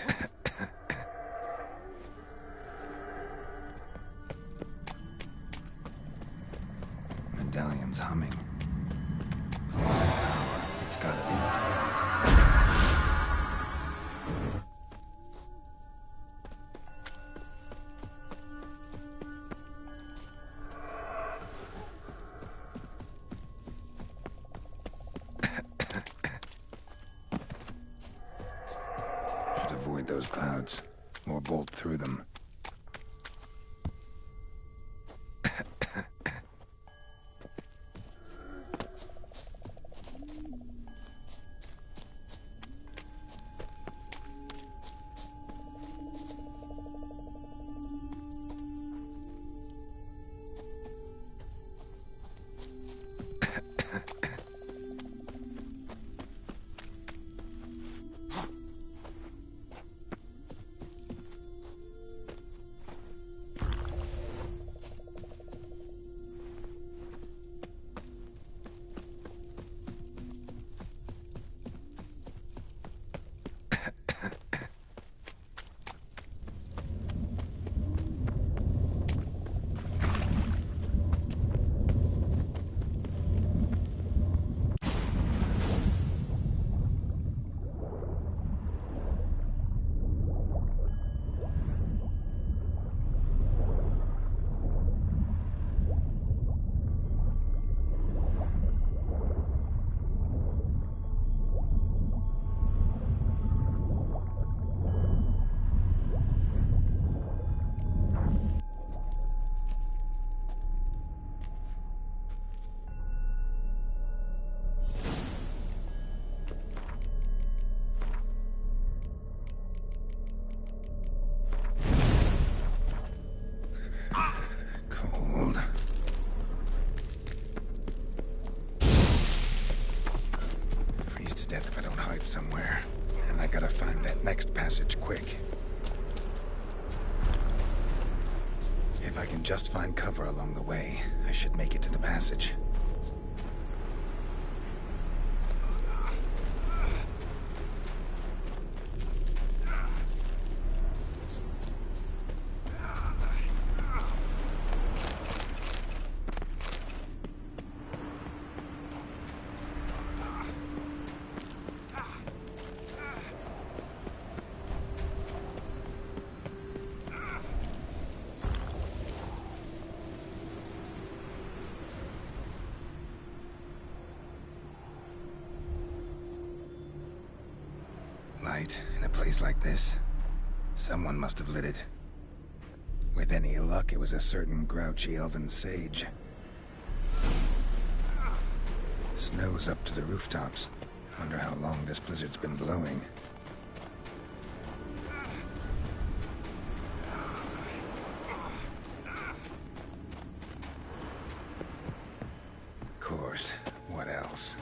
Medallion's humming. Place of power. It's gotta be. Should avoid those clouds, or bolt through them. Somewhere, and I gotta find that next passage quick. If I can just find cover along the way, I should make it to the passage. Light in a place like this? Someone must have lit it. With any luck, it was a certain grouchy elven sage. Snow's up to the rooftops. Wonder how long this blizzard's been blowing. Of course. What else?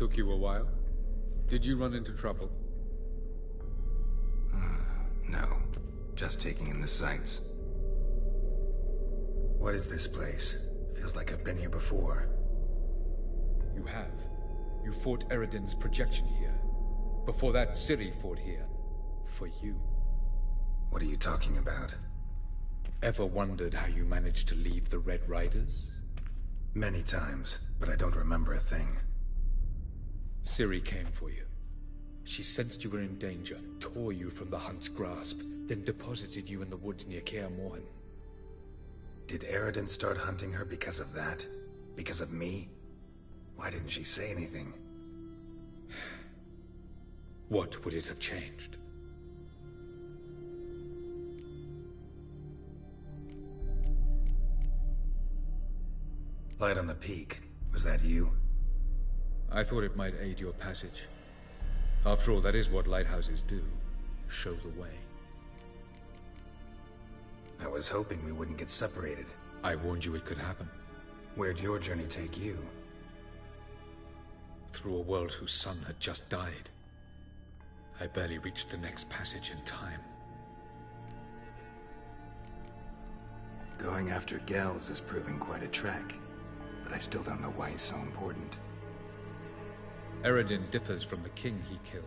Took you a while? Did you run into trouble? No. Just taking in the sights. What is this place? Feels like I've been here before. You have. You fought Eredin's projection here. Before that, Ciri fought here. For you. What are you talking about? Ever wondered how you managed to leave the Red Riders? Many times, but I don't remember a thing. Ciri came for you. She sensed you were in danger, tore you from the Hunt's grasp, then deposited you in the woods near Kaer Morhen. Did Eredin start hunting her because of that? Because of me? Why didn't she say anything? What would it have changed? Light on the peak. Was that you? I thought it might aid your passage. After all, that is what lighthouses do. Show the way. I was hoping we wouldn't get separated. I warned you it could happen. Where'd your journey take you? Through a world whose sun had just died. I barely reached the next passage in time. Going after Gels is proving quite a trek, but I still don't know why he's so important. Eredin differs from the king he killed.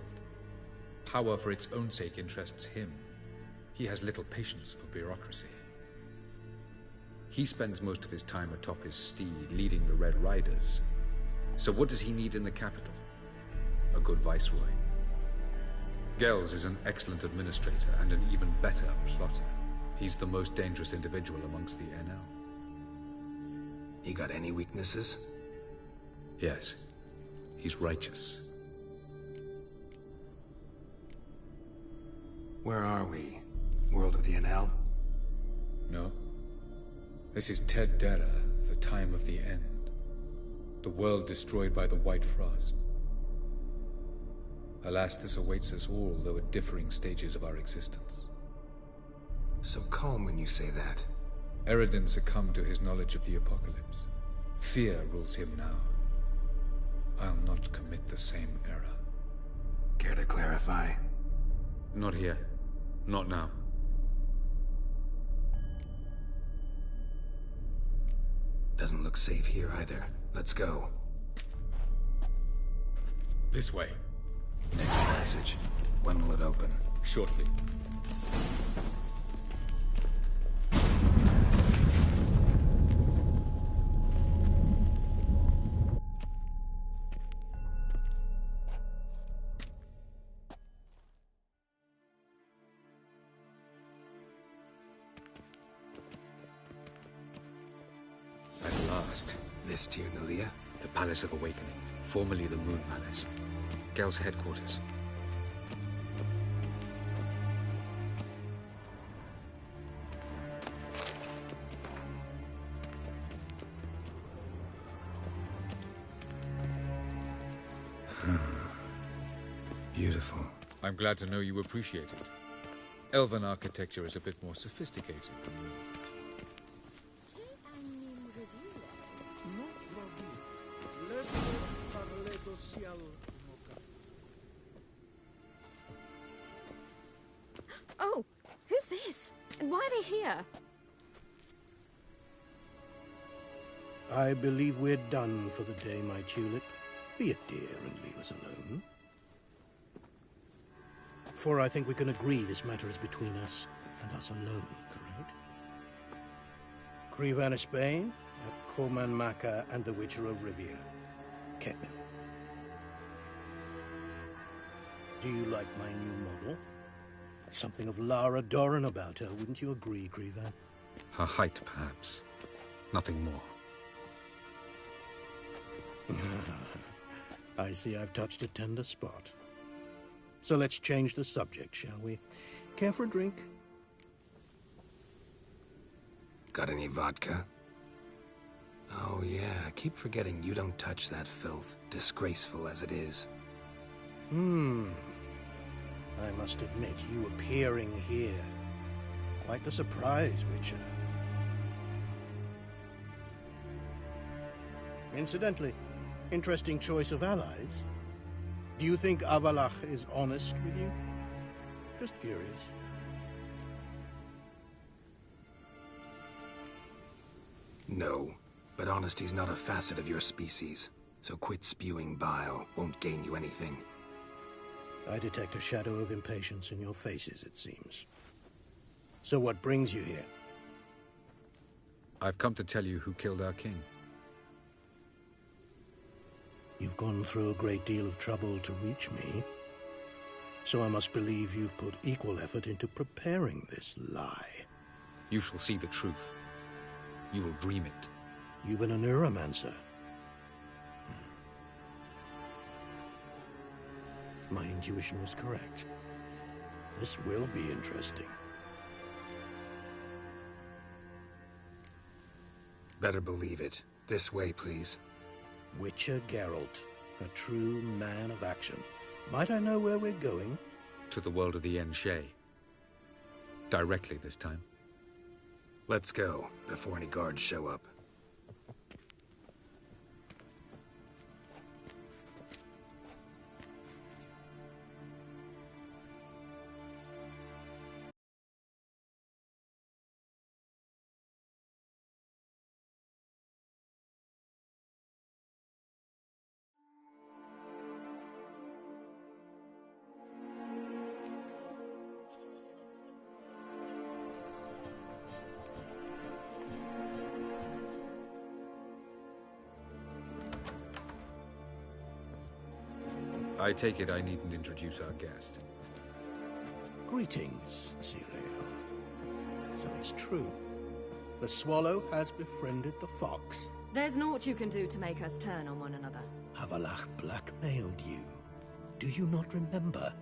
Power for its own sake interests him. He has little patience for bureaucracy. He spends most of his time atop his steed, leading the Red Riders. So what does he need in the capital? A good viceroy. Gels is an excellent administrator and an even better plotter. He's the most dangerous individual amongst the NL. He got any weaknesses? Yes. He's righteous. Where are we? World of the NL? No. This is Ted Dera, the time of the end. The world destroyed by the White Frost. Alas, this awaits us all, though at differing stages of our existence. So calm when you say that. Eredin succumbed to his knowledge of the apocalypse. Fear rules him now. I'll not commit the same error. Care to clarify? Not here. Not now. Doesn't look safe here either. Let's go. This way. Next passage. When will it open? Shortly. At last. This Tyr Nalia? The Palace of Awakening, formerly the Moon Palace. Gel's headquarters. Beautiful. I'm glad to know you appreciate it. Elven architecture is a bit more sophisticated than yours. Oh, who's this? And why are they here? I believe we're done for the day, my tulip. Be a dear and leave us alone. For I think we can agree this matter is between us and us alone, correct? Krivan of Spain, at Corman Maka and the Witcher of Rivia. Ketman. Do you like my new model? Something of Lara Doran about her, wouldn't you agree, Krivan? Her height, perhaps. Nothing more. I see I've touched a tender spot. So let's change the subject, shall we? Care for a drink? Got any vodka? Oh yeah, keep forgetting you don't touch that filth, disgraceful as it is. I must admit, you appearing here. Quite the surprise, Witcher. Incidentally, Interesting choice of allies. Do you think Avalach is honest with you? Just curious. No, but honesty's not a facet of your species. So quit spewing bile. Won't gain you anything. I detect a shadow of impatience in your faces, it seems. So what brings you here? I've come to tell you who killed our king. You've gone through a great deal of trouble to reach me. So I must believe you've put equal effort into preparing this lie. You shall see the truth. You will dream it. You've been a neuromancer. My intuition was correct. This will be interesting. Better believe it. This way, please. Witcher Geralt, a true man of action. Might I know where we're going? To the world of the Enshe. Directly this time. Let's go, before any guards show up. I take it I needn't introduce our guest. Greetings, Cyril. So it's true. The swallow has befriended the fox. There's naught you can do to make us turn on one another. Avalach blackmailed you. Do you not remember?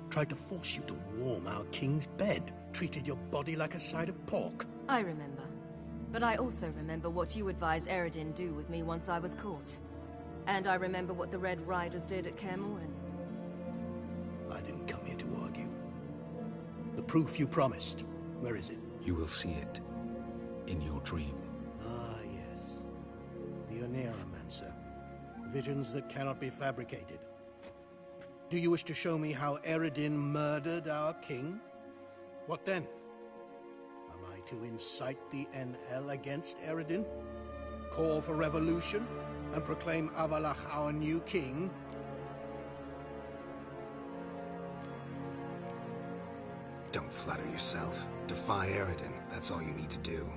Tried to force you to warm our king's bed. Treated your body like a side of pork. I remember. But I also remember what you advised Eredin do with me once I was caught. And I remember what the Red Riders did at Kaer Morhen. I didn't come here to argue. The proof you promised, where is it? You will see it. In your dream. Ah, yes. The Oneiromancer. Visions that cannot be fabricated. Do you wish to show me how Eredin murdered our king? What then? Am I to incite the NL against Eredin? Call for revolution? And proclaim Avalach our new king? Don't flatter yourself. Defy Eredin. That's all you need to do.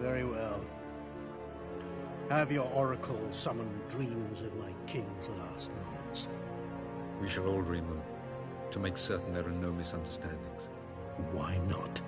Very well. Have your oracle summon dreams of my king's last moments. We shall all dream them, to make certain there are no misunderstandings. Why not?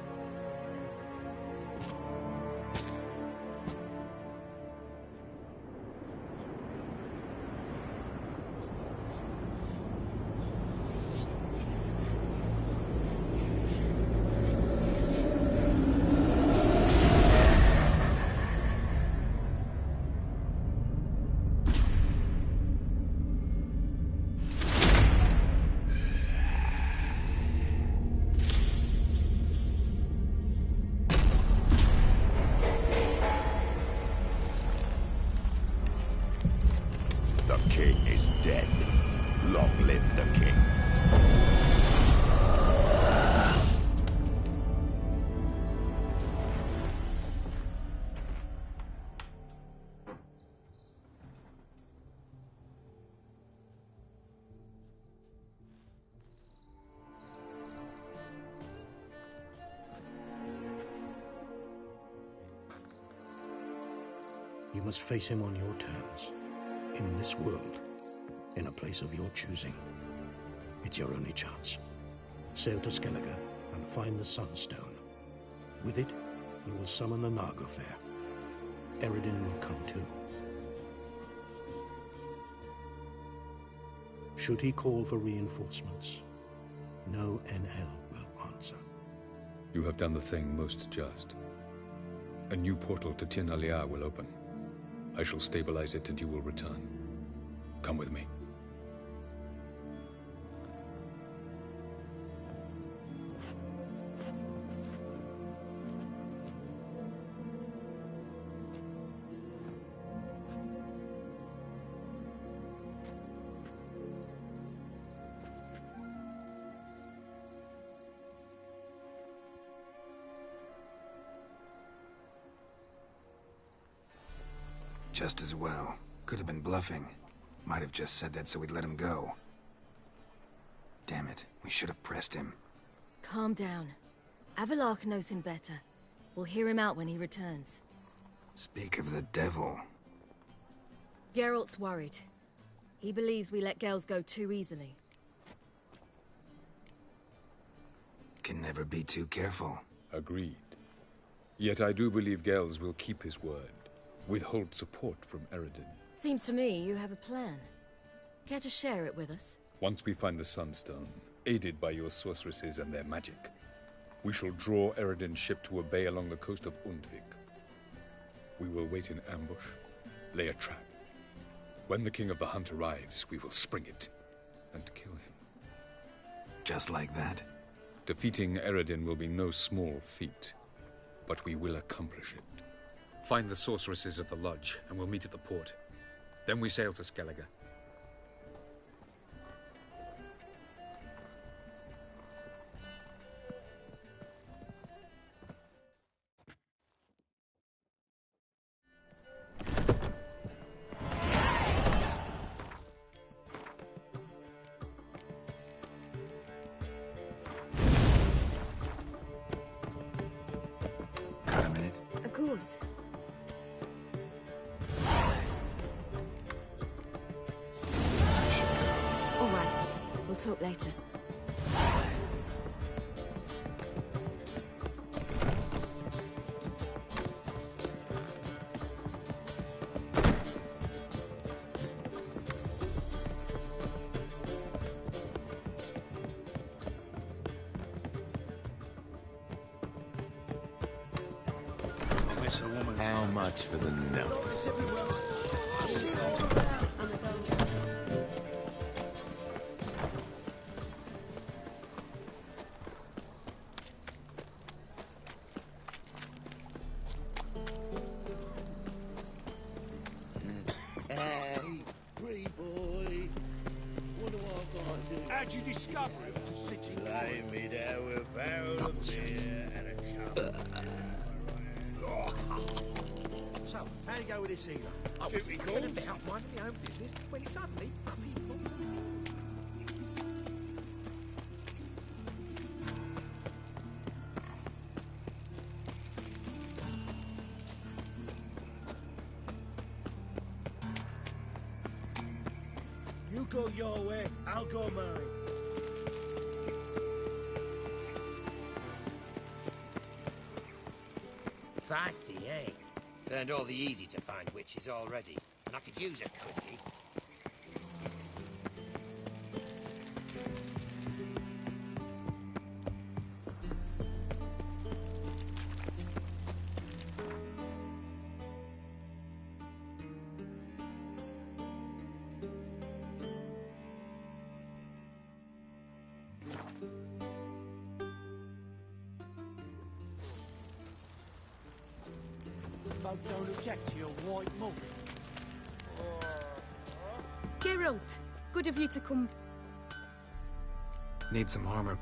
You must face him on your terms. In this world. In a place of your choosing. It's your only chance. Sail to Skellige and find the Sunstone. With it, you will summon the Nagelfair. Eredin will come too. Should he call for reinforcements, no NL will answer. You have done the thing most just. A new portal to Tir na Liar will open. I shall stabilize it and you will return. Come with me. Just as well. Could have been bluffing. Might have just said that so we'd let him go. Damn it, we should have pressed him. Calm down. Avalark knows him better. We'll hear him out when he returns. Speak of the devil. Geralt's worried. He believes we let Gels go too easily. Can never be too careful. Agreed. Yet I do believe Gels will keep his word. Withhold support from Eredin. Seems to me you have a plan. Care to share it with us? Once we find the Sunstone, aided by your sorceresses and their magic, we shall draw Eredin's ship to a bay along the coast of Undvik. We will wait in ambush, lay a trap. When the King of the Hunt arrives, we will spring it and kill him. Just like that? Defeating Eredin will be no small feat, but we will accomplish it. Find the sorceresses of the lodge, and we'll meet at the port. Then we sail to Skellige. Got a minute? Of course. All right. We'll talk later. How much for the note? Hey, free boy. What do I gotta do? How'd you discover it was a city? Lay me down with a barrel of beer and a cup. So, how'd you go with this healer? I was Duty thinking calls? about minding my own business when suddenly up he comes. You go your way, I'll go mine. Feisty, eh? Turned all the easy-to-find witches already, and I could use a quickie. Folk don't object to your white mug. Geralt, good of you to come. Need some armor.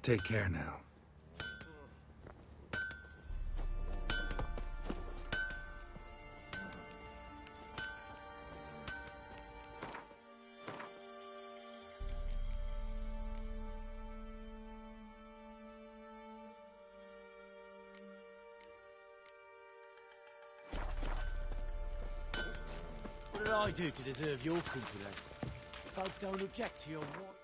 Take care now. What did I do to deserve your company? Folk don't object to your what?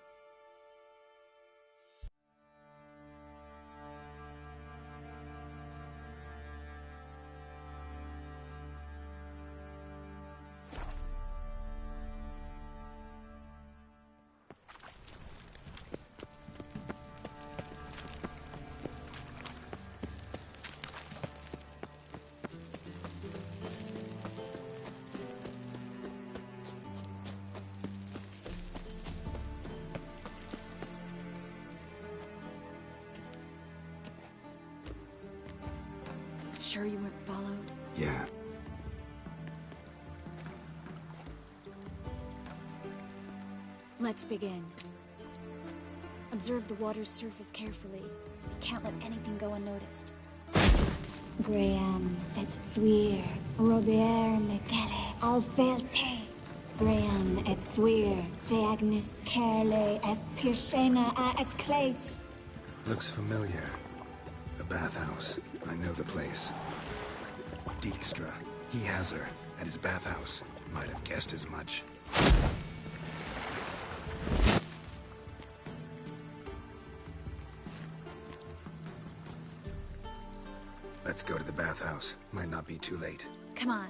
Sure you weren't followed? Yeah. Let's begin. Observe the water's surface carefully. We can't let anything go unnoticed. Graham et thuir, Robert Mekele, Alfelte. Graham et thuir, Deagnis Kerle, Espirshena a Esclace. Looks familiar. The bathhouse. I know the place. Dijkstra. He has her at his bathhouse. Might have guessed as much. Let's go to the bathhouse. Might not be too late. Come on.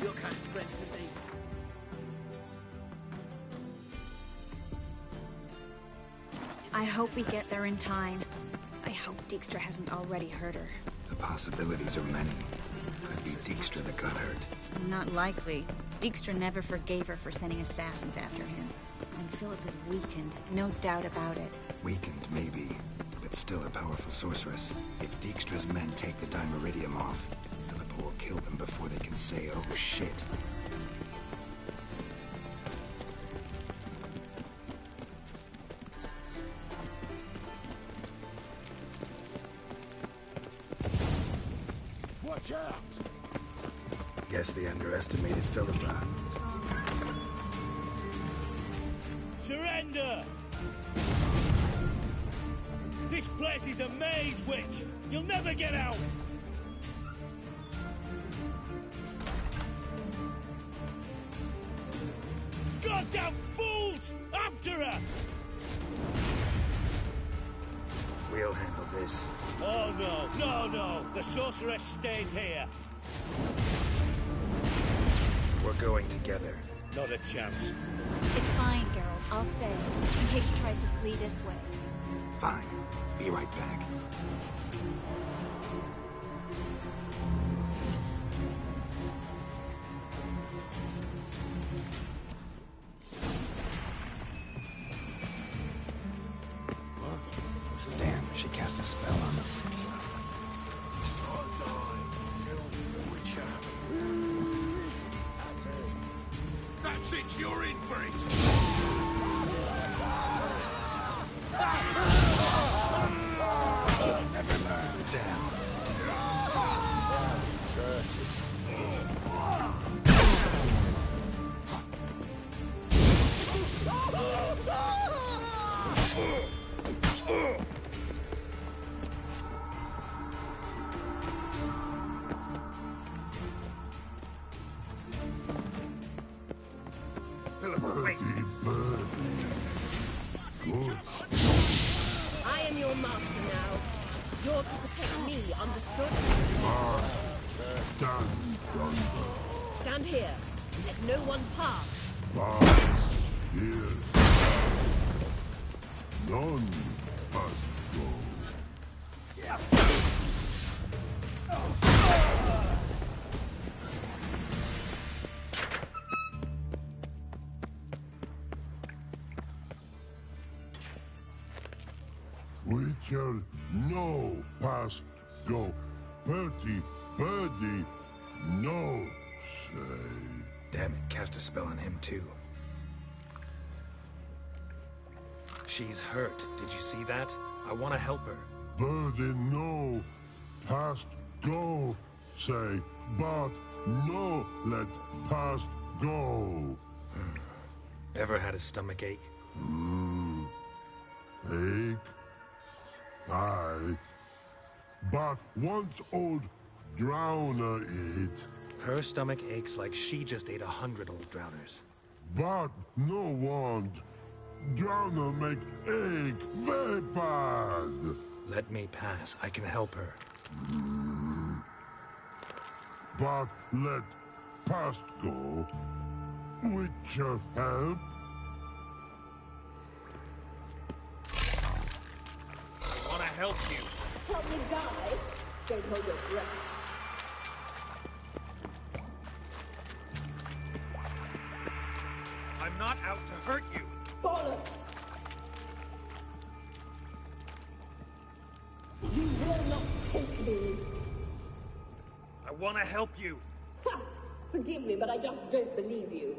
Your kind spreads disease. I hope we get there in time. I hope Dijkstra hasn't already hurt her. The possibilities are many. Could be Dijkstra that got hurt. Not likely. Dijkstra never forgave her for sending assassins after him. And Philip is weakened, no doubt about it. Weakened, maybe, but still a powerful sorceress. If Dijkstra's men take the Dimeridium off, Philippa will kill them before they can say, oh shit. Watch out! Guess they underestimated Philippa. Surrender! This place is a maze, witch! You'll never get out! Goddamn fools! After her! We'll handle this. Oh no! The sorceress stays here. We're going together. Not a chance. It's fine, Geralt. I'll stay, in case she tries to flee this way. Fine. Be right back. Damn, she cast a spell on them. That's it, you're in for it! Never learn. Damn. Philippa, wait! Good. I am your master now. You're to protect me, understood? Stand yonder. Stand here. Let no one pass. Pass here. None must go. Witcher no past go. Bertie birdie no say. Damn it, cast a spell on him too. She's hurt. Did you see that? I want to help her. Birdie no past go say, but no let past go. Ever had a stomach ache? Ache? Aye. But once old drowner eat. Her stomach aches like she just ate 100 old drowners. But no want. Drowner make ache very bad. Let me pass. I can help her. But let past go. Witcher help? I want to help you. Help me die? Don't hold your breath. I'm not out to hurt you. Bollocks! You will not take me. I want to help you. Ha! Forgive me, but I just don't believe you.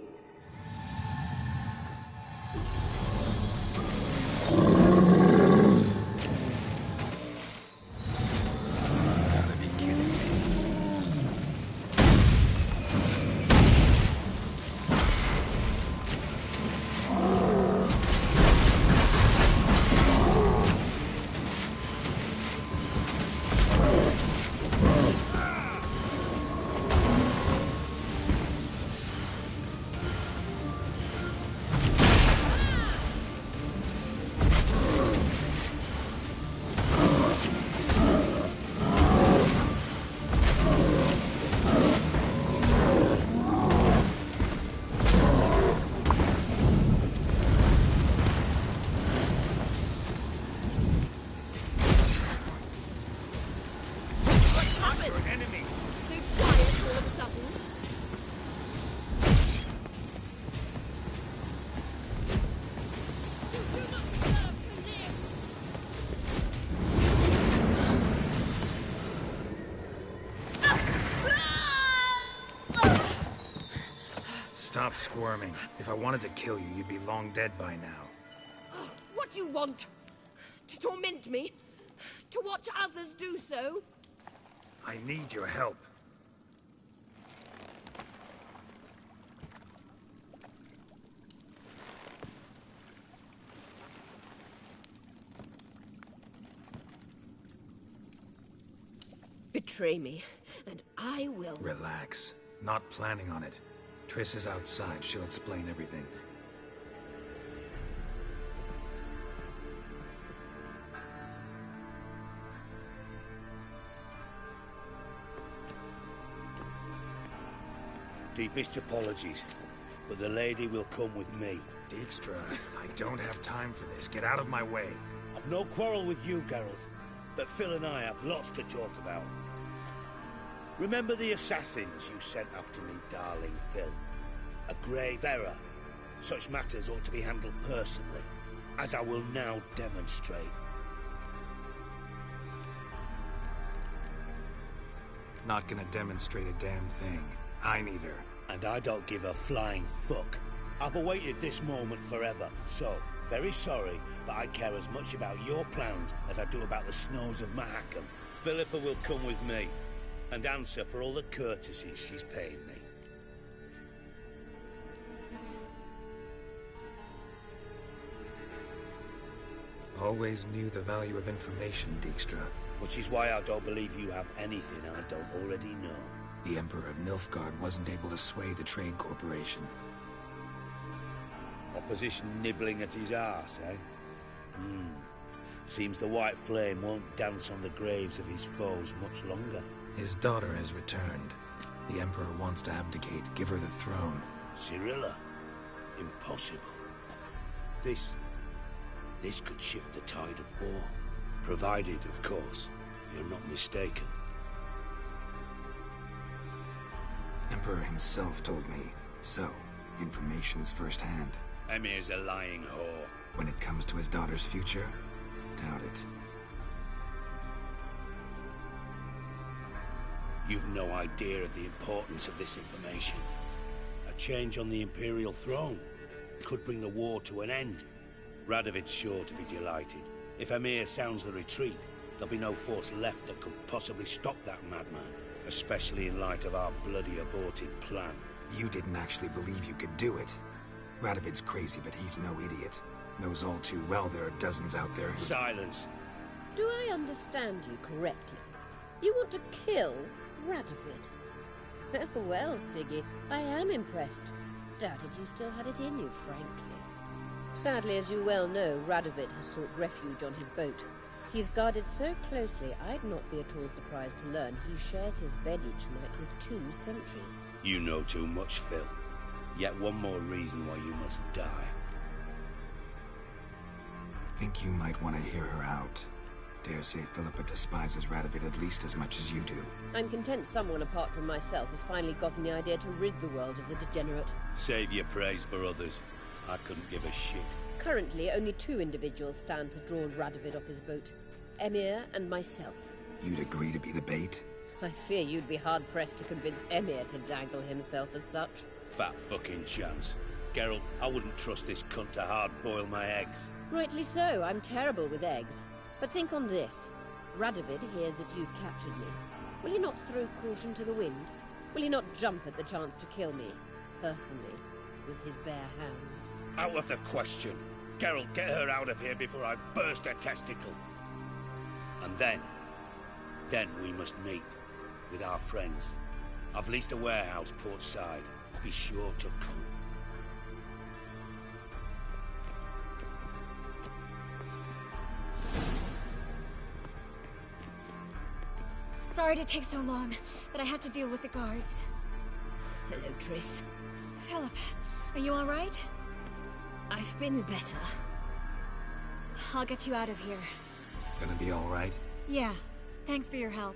Gotta be kidding me. Stop squirming. If I wanted to kill you, you'd be long dead by now. What do you want? To torment me? To watch others do so? I need your help. Betray me, and I will... Relax. Not planning on it. Triss is outside. She'll explain everything. Deepest apologies, but the lady will come with me. Dijkstra, I don't have time for this. Get out of my way. I've no quarrel with you, Geralt, but Phil and I have lots to talk about. Remember the assassins you sent after me, darling Phil? A grave error. Such matters ought to be handled personally, as I will now demonstrate. Not gonna demonstrate a damn thing. I need her. And I don't give a flying fuck. I've awaited this moment forever, so, very sorry, but I care as much about your plans as I do about the snows of Mahakam. Philippa will come with me, and answer for all the courtesies she's paying me. Always knew the value of information, Dijkstra. Which is why I don't believe you have anything I don't already know. The Emperor of Nilfgaard wasn't able to sway the Trade Corporation. Opposition nibbling at his arse, eh? Seems the White Flame won't dance on the graves of his foes much longer. His daughter has returned. The Emperor wants to abdicate, give her the throne. Cirilla? Impossible. This could shift the tide of war. Provided, of course, you're not mistaken. Emperor himself told me. So, information's firsthand. Emir's a lying whore. When it comes to his daughter's future, doubt it. You've no idea of the importance of this information. A change on the Imperial throne could bring the war to an end. Radovid's sure to be delighted. If Emir sounds the retreat, there'll be no force left that could possibly stop that madman, especially in light of our bloody aborted plan. You didn't actually believe you could do it. Radovid's crazy, but he's no idiot. Knows all too well there are dozens out there who... Silence! Do I understand you correctly? You want to kill Radovid? Well, Siggy, I am impressed. Doubted you still had it in you, frankly. Sadly, as you well know, Radovid has sought refuge on his boat. He's guarded so closely, I'd not be at all surprised to learn he shares his bed each night with 2 sentries. You know too much, Phil. Yet one more reason why you must die. Think you might want to hear her out. Dare say Philippa despises Radovid at least as much as you do. I'm content someone apart from myself has finally gotten the idea to rid the world of the degenerate. Save your praise for others. I couldn't give a shit. Currently, only 2 individuals stand to draw Radovid off his boat. Emir and myself. You'd agree to be the bait? I fear you'd be hard-pressed to convince Emir to dangle himself as such. Fat fucking chance. Geralt, I wouldn't trust this cunt to hard-boil my eggs. Rightly so, I'm terrible with eggs. But think on this. Radovid hears that you've captured me. Will he not throw caution to the wind? Will he not jump at the chance to kill me, personally, with his bare hands? Out of the question. Geralt, get her out of here before I burst her testicle. And then we must meet with our friends. I've leased a warehouse port side. Be sure to come. Sorry to take so long, but I had to deal with the guards. Hello, Triss. Philip, are you all right? I've been better. I'll get you out of here. Gonna be all right? Yeah. Thanks for your help.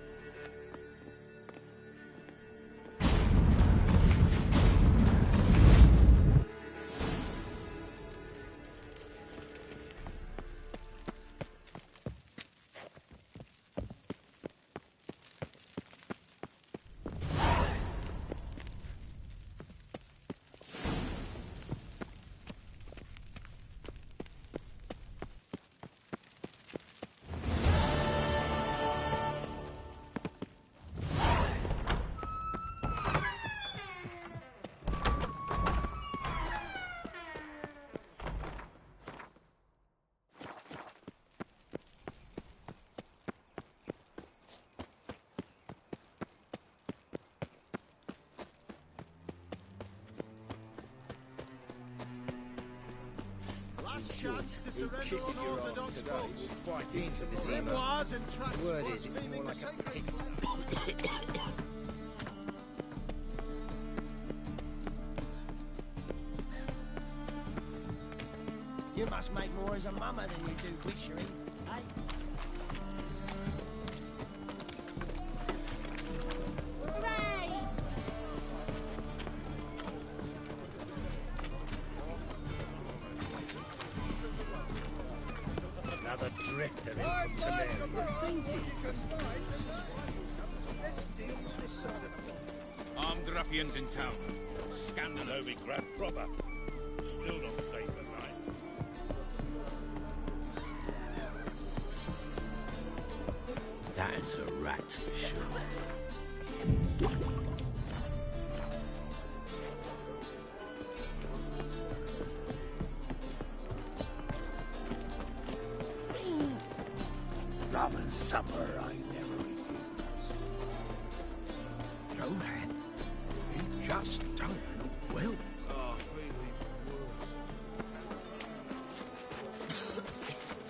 Chance to surrender unorthodox votes. Quite into this Grimoires and tracks word once is it's leaving more the like a sacred pigsty. You must make more as a mama than you do wishing, eh? Hooray! Another drifter in from Temeria. Armed ruffians in town. Scandalous. Be grabbed proper. Still not safe at night. That's a rat for sure. Rum and supper I never refuse. Johan, you just don't look well. Oh, feeling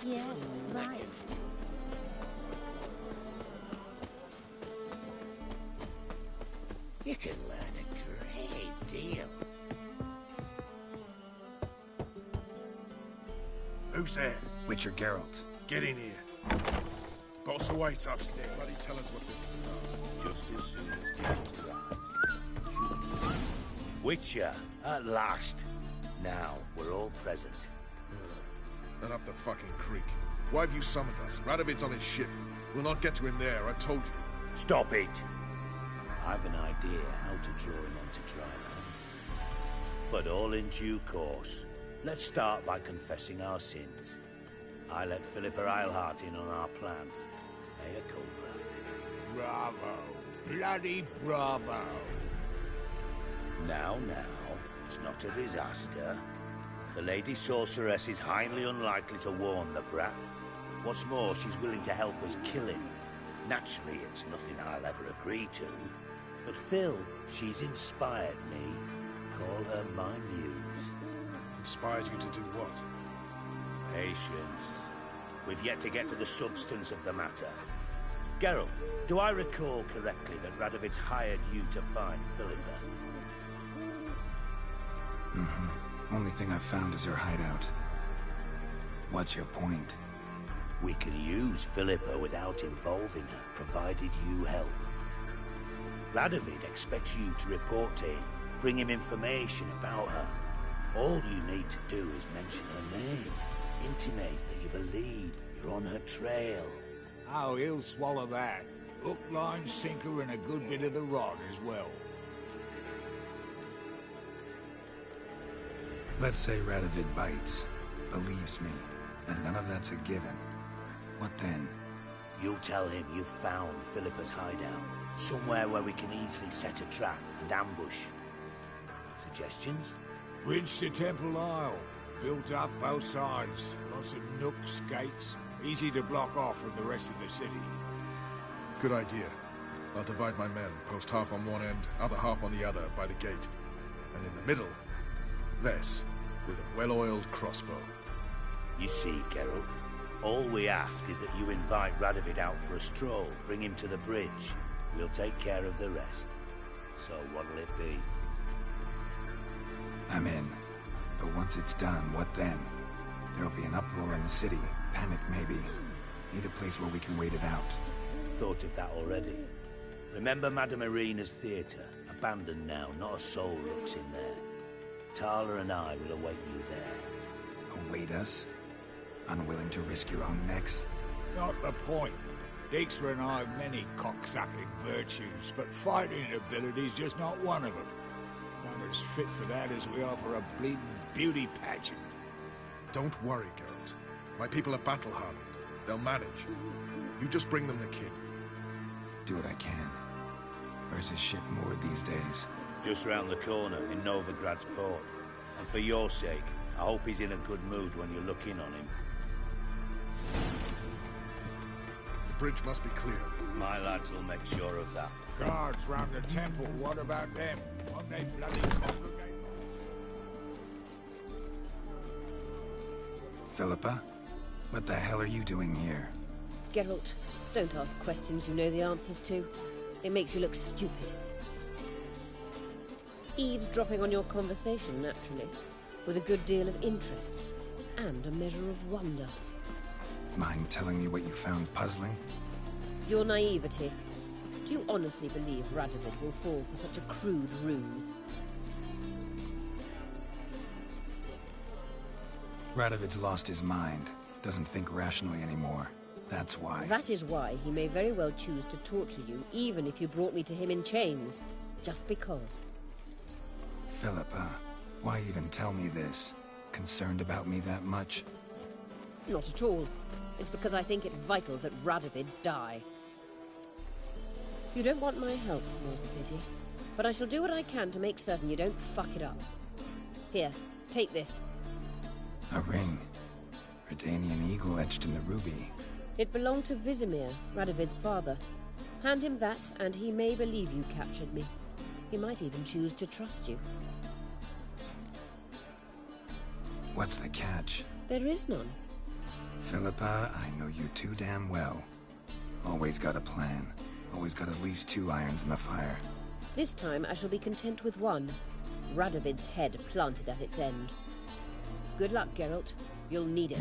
Yeah, right. You can learn a great deal. Who's there? Witcher Geralt. Get in here. Boss awaits upstairs. Bloody tell us what this is about. Just as soon as Geralt arrives. Witcher, at last. Now, we're all present. Then up the fucking creek. Why have you summoned us? Radovid's on his ship. We'll not get to him there, I told you. Stop it! I've an idea how to draw him onto dry land. But all in due course. Let's start by confessing our sins. I let Philippa Eilhart in on our plan. Mea culpa. Bravo. Bloody bravo. Now, it's not a disaster. The Lady Sorceress is highly unlikely to warn the brat. What's more, she's willing to help us kill him. Naturally, it's nothing I'll ever agree to. But Phil, she's inspired me. Call her my muse. Inspired you to do what? Patience. We've yet to get to the substance of the matter. Geralt, do I recall correctly that Radovid's hired you to find Philippa? Mm-hmm. Only thing I've found is her hideout. What's your point? We can use Philippa without involving her, provided you help. Radovid expects you to report to him, bring him information about her. All you need to do is mention her name, intimate that you've a lead, you're on her trail. Oh, he'll swallow that. Hook, line, sinker, and a good bit of the rod as well. Let's say Radovid bites, believes me, and none of that's a given. What then? You'll tell him you've found Philippa's hideout, somewhere where we can easily set a trap and ambush. Suggestions? Bridge to Temple Isle. Built up both sides. Lots of nooks, gates. Easy to block off from the rest of the city. Good idea. I'll divide my men, post half on one end, other half on the other, by the gate. And in the middle, Vess, with a well-oiled crossbow. You see, Geralt, all we ask is that you invite Radovid out for a stroll, bring him to the bridge. We'll take care of the rest. So what'll it be? I'm in. But once it's done, what then? There'll be an uproar in the city. Panic, maybe. Need a place where we can wait it out. Thought of that already. Remember Madame Irina's theatre? Abandoned now, not a soul looks in there. Tala and I will await you there. Await us? Unwilling to risk your own necks? Not the point. Dijkstra and I have many cocksucking virtues, but fighting ability's just not one of them. Not as fit for that as we are for a bleeding beauty pageant. Don't worry, Geralt. My people are battle-hardened. They'll manage. You just bring them the kid. Do what I can. Where's his ship moored these days? Just round the corner, in Novigrad's port. And for your sake, I hope he's in a good mood when you look in on him. The bridge must be clear. My lads will make sure of that. Guards round the temple, what about them? Won't they bloody congregate? Philippa? What the hell are you doing here? Geralt, don't ask questions you know the answers to. It makes you look stupid. Eavesdropping on your conversation, naturally, with a good deal of interest, and a measure of wonder. Mind telling me what you found puzzling? Your naivety. Do you honestly believe Radovid will fall for such a crude ruse? Radovid's lost his mind. Doesn't think rationally anymore. That's why. That is why he may very well choose to torture you, even if you brought me to him in chains. Just because. Philippa, why even tell me this? Concerned about me that much? Not at all. It's because I think it vital that Radovid die. You don't want my help, more's the pity. But I shall do what I can to make certain you don't fuck it up. Here, take this. A ring. Redanian eagle etched in the ruby. It belonged to Vizimir, Radovid's father. Hand him that, and he may believe you captured me. He might even choose to trust you. What's the catch? There is none. Philippa, I know you too damn well. Always got a plan. Always got at least 2 irons in the fire. This time I shall be content with one. Radovid's head planted at its end. Good luck, Geralt. You'll need it.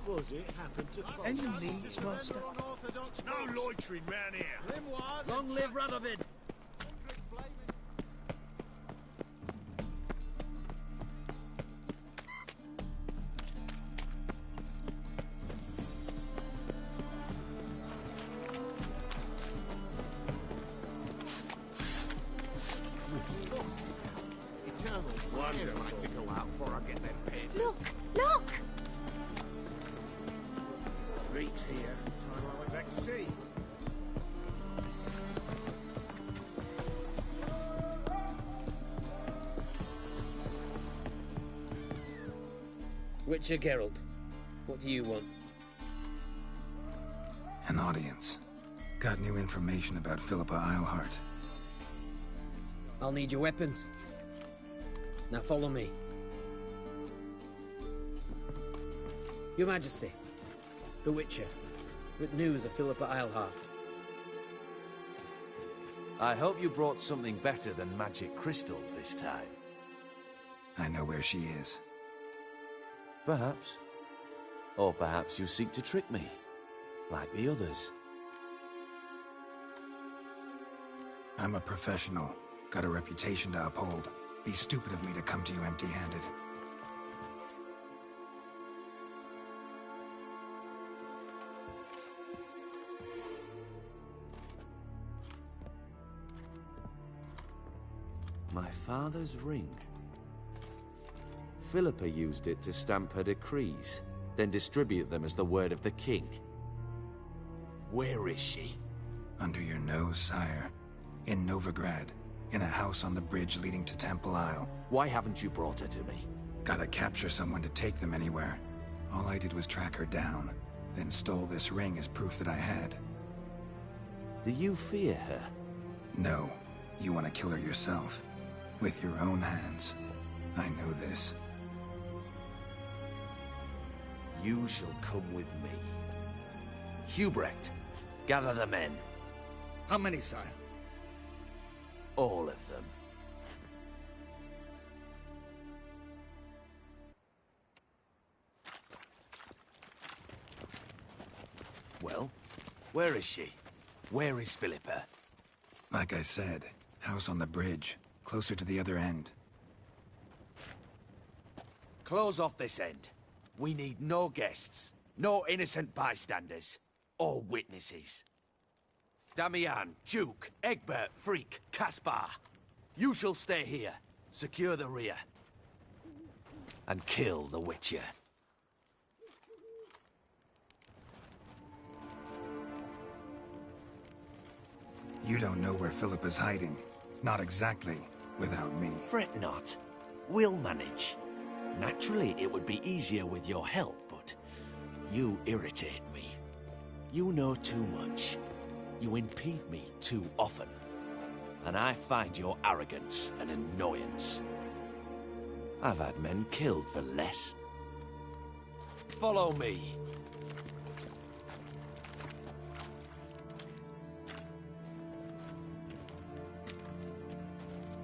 was it happened to follow? Any needs, master? No loitering round here. Long live Radovid! Eternal wonder like to go out before I get them pins. Look! Look! Reed's here. Time I went back to sea. Witcher Geralt, what do you want? An audience. Got new information about Philippa Eilhart. I'll need your weapons. Now follow me. Your Majesty, the Witcher, with news of Philippa Eilhart. I hope you brought something better than magic crystals this time. I know where she is. Perhaps. Or perhaps you seek to trick me, like the others. I'm a professional. Got a reputation to uphold. Be stupid of me to come to you empty-handed. My father's ring. Philippa used it to stamp her decrees, then distribute them as the word of the king. Where is she? Under your nose, sire. In Novigrad. In a house on the bridge leading to Temple Isle. Why haven't you brought her to me? Gotta capture someone to take them anywhere. All I did was track her down, then stole this ring as proof that I had. Do you fear her? No. You want to kill her yourself. With your own hands. I know this. You shall come with me. Hubrecht, gather the men. How many, sire? All of them. Well, where is she? Where is Philippa? Like I said, house on the bridge, closer to the other end. Close off this end. We need no guests, no innocent bystanders, or witnesses. Damian, Duke, Egbert, Freak, Caspar. You shall stay here, secure the rear, and kill the Witcher. You don't know where Philippa's hiding. Not exactly, without me. Fret not. We'll manage. Naturally, it would be easier with your help, but you irritate me. You know too much. You impede me too often. And I find your arrogance an annoyance. I've had men killed for less. Follow me.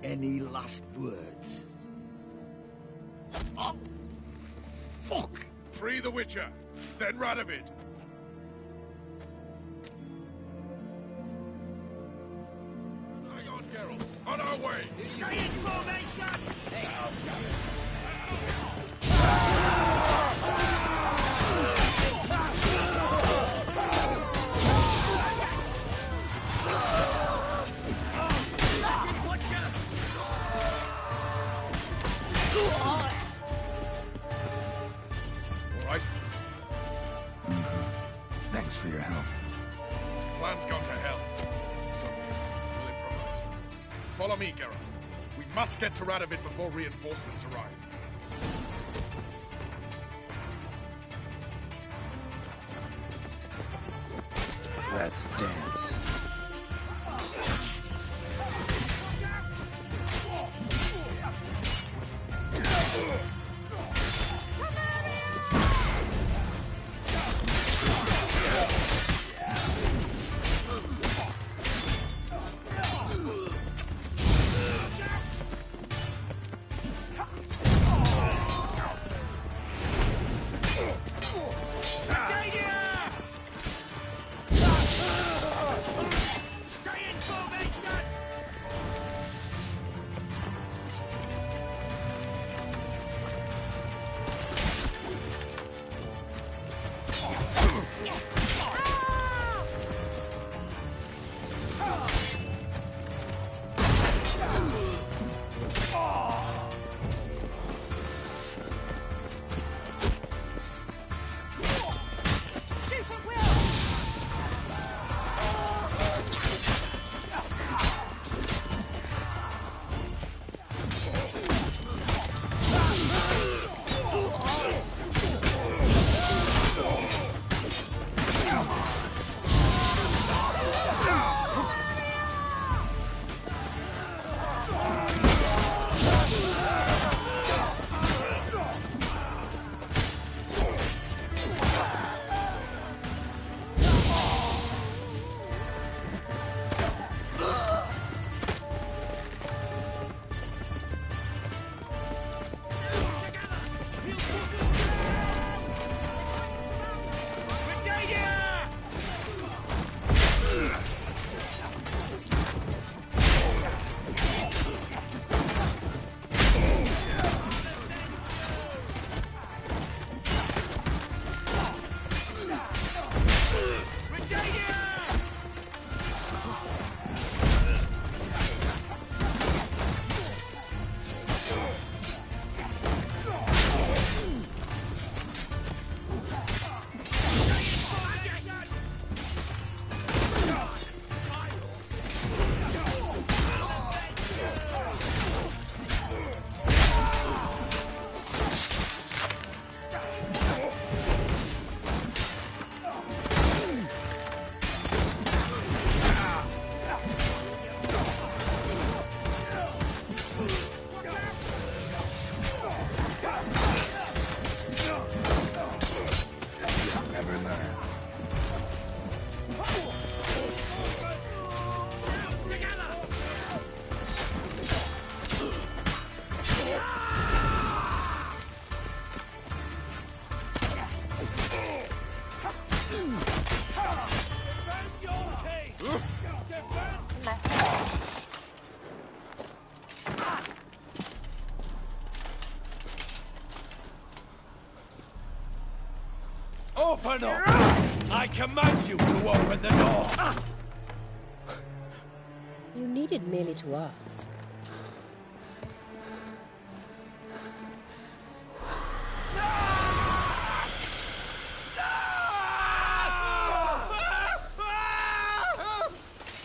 Any last words? Oh, fuck! Free the Witcher, then Radovid. Hang on, Geralt. On our way. Stay in formation! Thanks for your help. Plan's gone to hell. So we'll improvise. Follow me, Geralt. We must get to Radovid before reinforcements arrive. Let's dance. Open up! I command you to open the door! You needed merely to ask.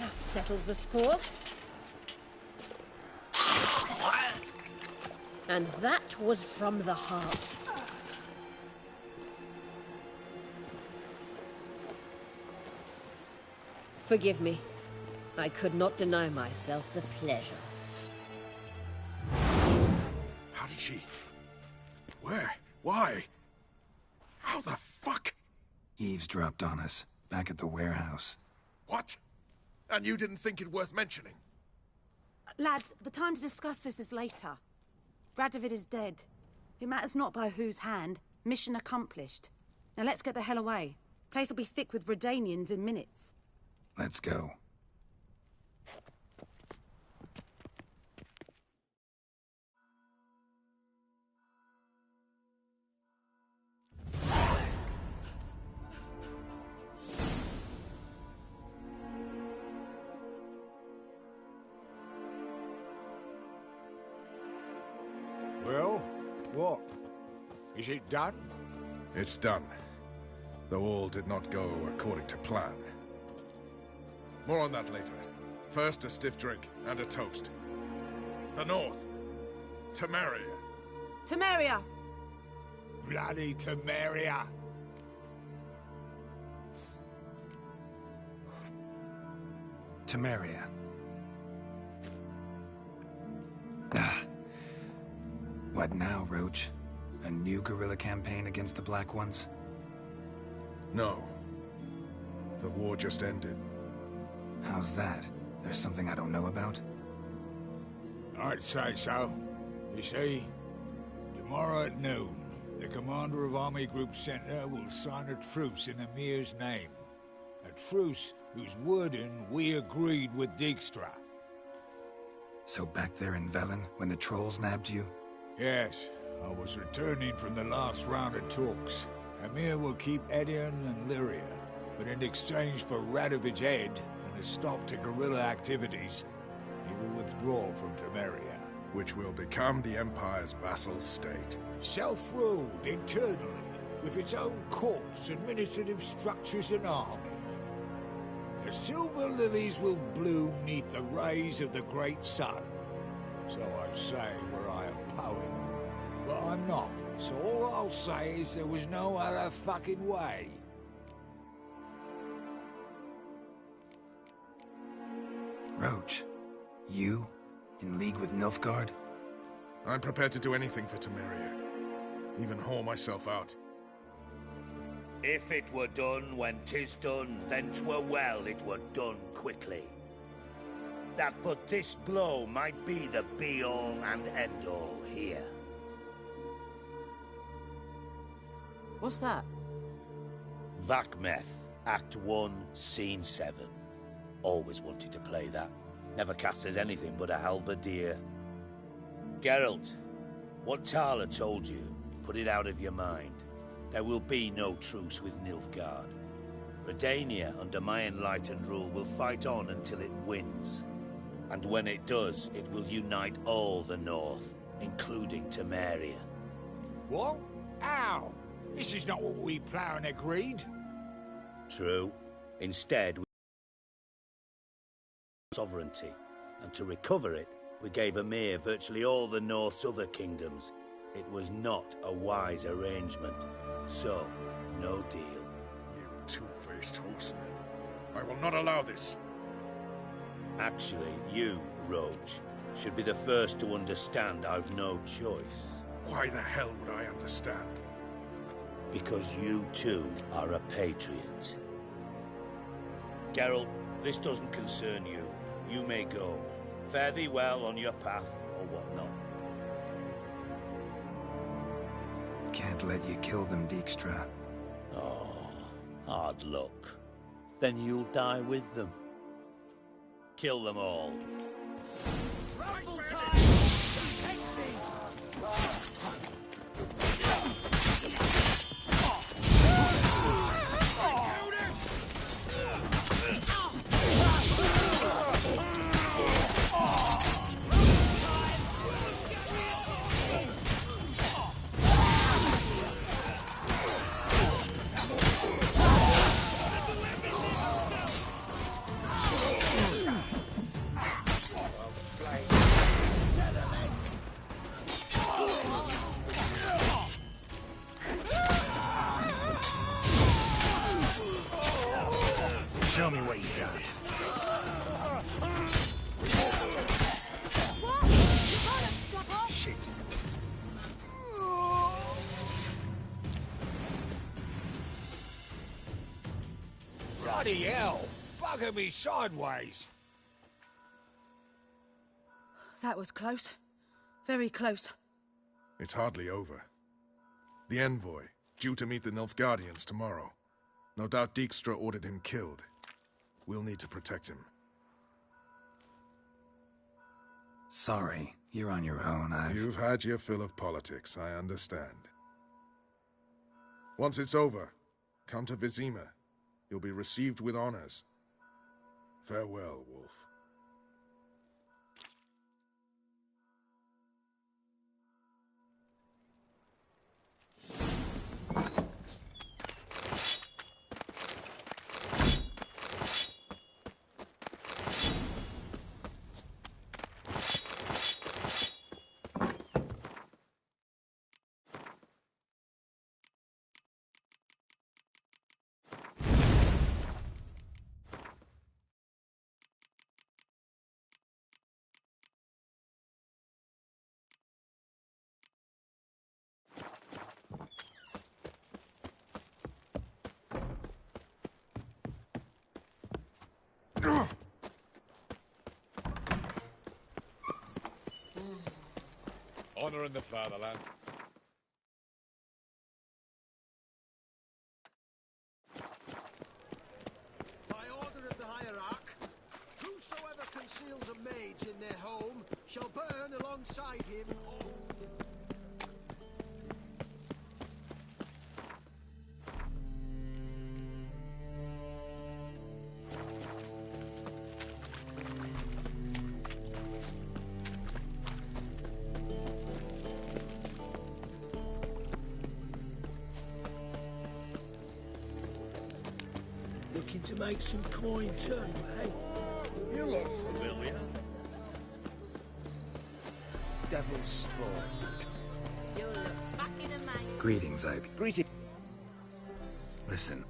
That settles the score. And that was from the heart. Forgive me. I could not deny myself the pleasure. How did she... Where? Why? How the fuck? Eavesdropped on us, back at the warehouse. What? And you didn't think it worth mentioning? Lads, the time to discuss this is later. Radovid is dead. It matters not by whose hand. Mission accomplished. Now let's get the hell away. Place will be thick with Redanians in minutes. Let's go. Well, what? Is it done? It's done. Though all did not go according to plan. More on that later. First, a stiff drink and a toast. The North. Temeria. Temeria! Bloody Temeria! Temeria. What now, Roach? A new guerrilla campaign against the Black Ones? No. The war just ended. How's that? There's something I don't know about? I'd say so. You see, tomorrow at noon, the commander of Army Group Center will sign a truce in Emir's name. A truce whose wording we agreed with Dijkstra. So back there in Velen, when the trolls nabbed you? Yes, I was returning from the last round of talks. Emir will keep Edion and Lyria, but in exchange for Radovid's head and a stop to guerrilla activities, he will withdraw from Temeria. Which will become the Empire's vassal state. Self-ruled internally, with its own courts, administrative structures and army. The silver lilies will bloom neath the rays of the great sun. So I say were I a poet. But I'm not, so all I'll say is there was no other fucking way. Roach, you? In league with Nilfgaard? I'm prepared to do anything for Temeria. Even haul myself out. If it were done when 'tis done, then 'twere well it were done quickly. That but this blow might be the be-all and end-all here. What's that? Vakmeth, Act 1, Scene 7. Always wanted to play that. Never cast as anything but a halberdier. Geralt, what Tala told you, put it out of your mind. There will be no truce with Nilfgaard. Redania, under my enlightened rule, will fight on until it wins. And when it does, it will unite all the North, including Temeria. What? How? This is not what we planned and agreed. True. Instead, we sovereignty, and to recover it, we gave Emir virtually all the North's other kingdoms. It was not a wise arrangement, so no deal. You two-faced horse. I will not allow this. Actually, you, Roach, should be the first to understand I've no choice. Why the hell would I understand? Because you too are a patriot. Geralt, this doesn't concern you. You may go. Fare thee well on your path, or whatnot. Can't let you kill them, Dijkstra. Oh, hard luck. Then you'll die with them. Kill them all. Rumble time! Hexing! Bloody hell! Bugger me sideways! That was close. Very close. It's hardly over. The envoy, due to meet the Nilfgaardians tomorrow. No doubt Dijkstra ordered him killed. We'll need to protect him. Sorry, you're on your own. You've had your fill of politics, I understand. Once it's over, come to Vizima. You'll be received with honors. Farewell, Wolf. Honor in the fatherland. By order of the hierarch, whosoever conceals a mage in their home shall burn alongside him. Looking to make some coin too, eh? You look familiar. Devil's spawn. You'll look back in a minute. Greetings, Ivy. Greetings. Listen.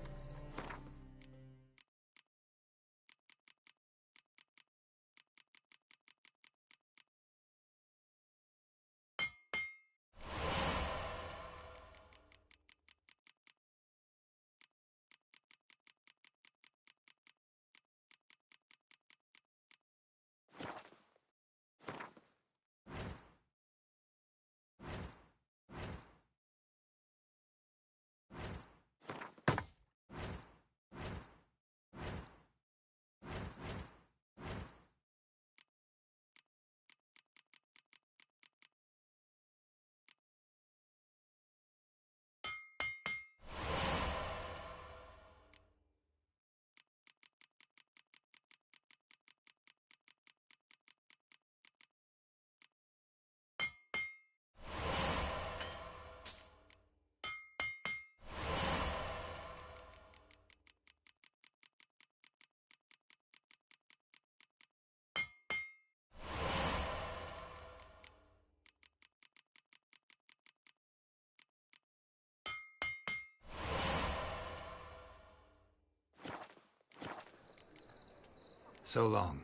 So long.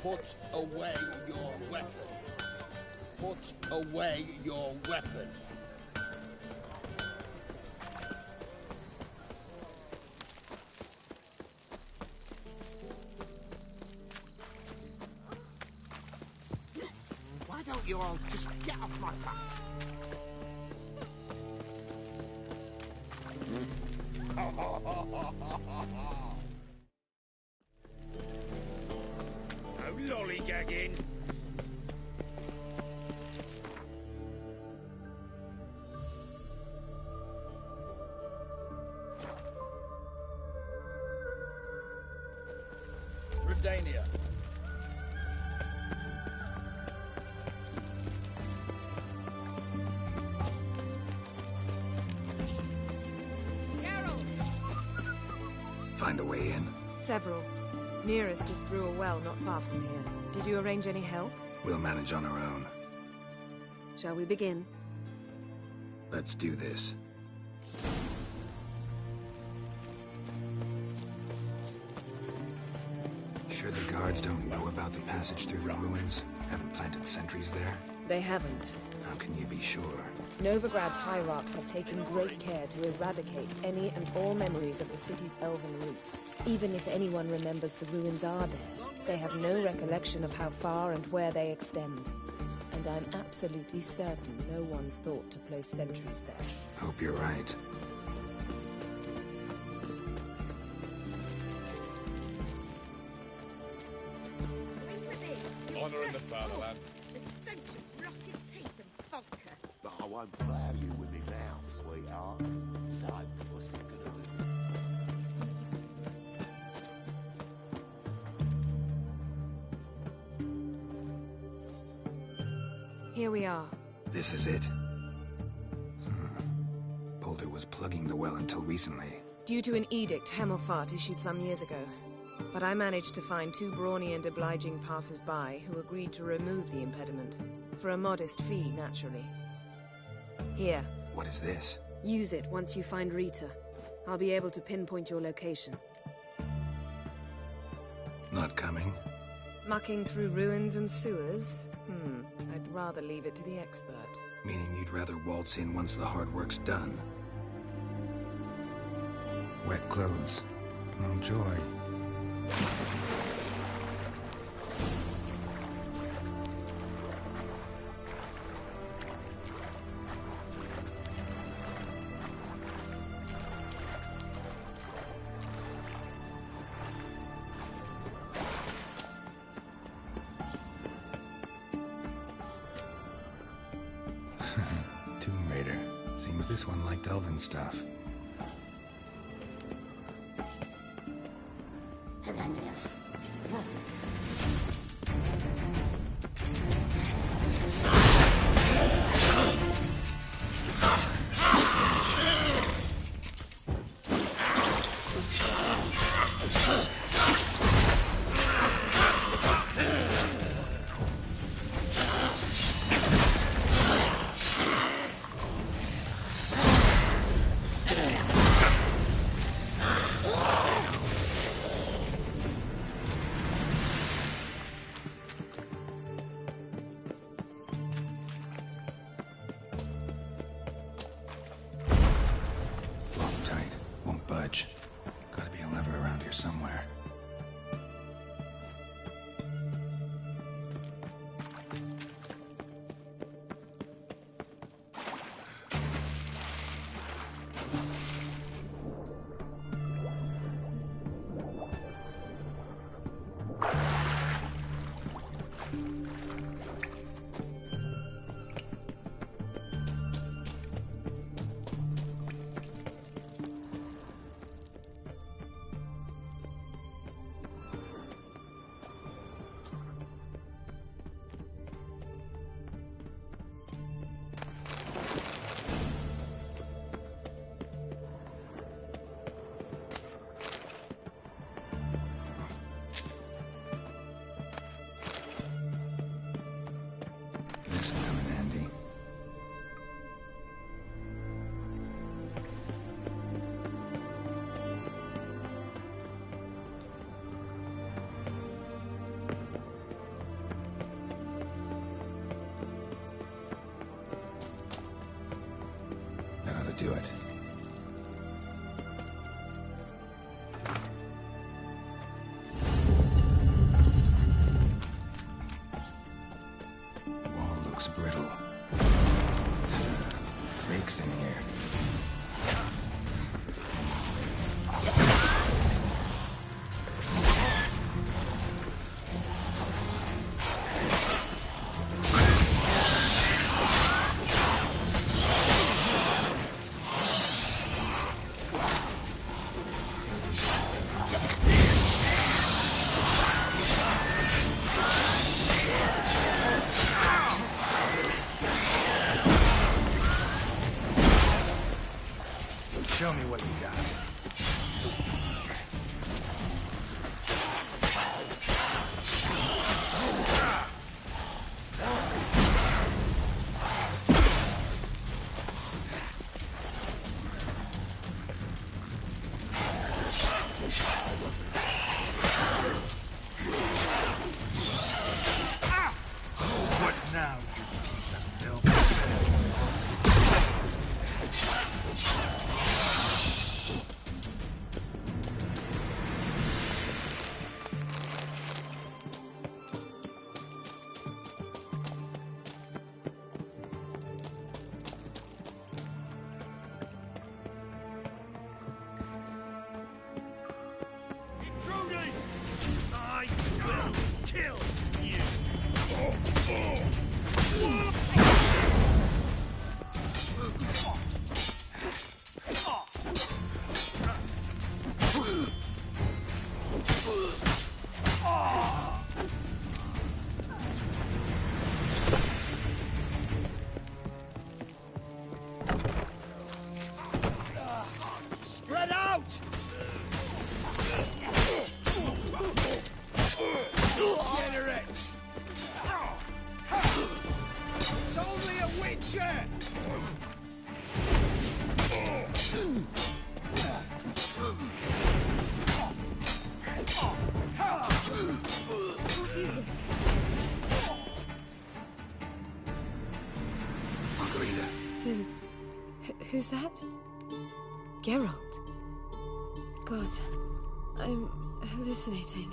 Put away your weapon. Put away your weapon. Why don't you all just get off my back? No lollygagging. Redania. Find a way in? Several. Nearest is through a well not far from here. Did you arrange any help? We'll manage on our own. Shall we begin? Let's do this. Sure the guards don't know about the passage through the ruins? Haven't planted sentries there? They haven't. How can you be sure? Novigrad's hierarchs have taken great care to eradicate any and all memories of the city's elven roots. Even if anyone remembers the ruins are there, they have no recollection of how far and where they extend. And I'm absolutely certain no one's thought to place sentries there. Hope you're right. Honor in the fatherland. The stench of rotted teeth and vodka. But I won't plough you with me mouth, sweetheart. So, what's it gonna do? Here we are. This is it. Boulder was plugging the well until recently. Due to an edict Hemmelfart issued some years ago. But I managed to find two brawny and obliging passers-by who agreed to remove the impediment. For a modest fee, naturally. Here. What is this? Use it once you find Rita. I'll be able to pinpoint your location. Not coming? Mucking through ruins and sewers? I'd rather leave it to the expert. Meaning you'd rather waltz in once the hard work's done? Wet clothes. Oh, joy. Tomb Raider. Seems this one liked elven stuff. Gotta be a lever around here somewhere. Do it. Wall looks brittle. Breaks in here. Show me what you got. Kill you! Spread out! Generate! It's only a witcher! What is it? Margarita. Who's that? Geralt. God, I'm hallucinating.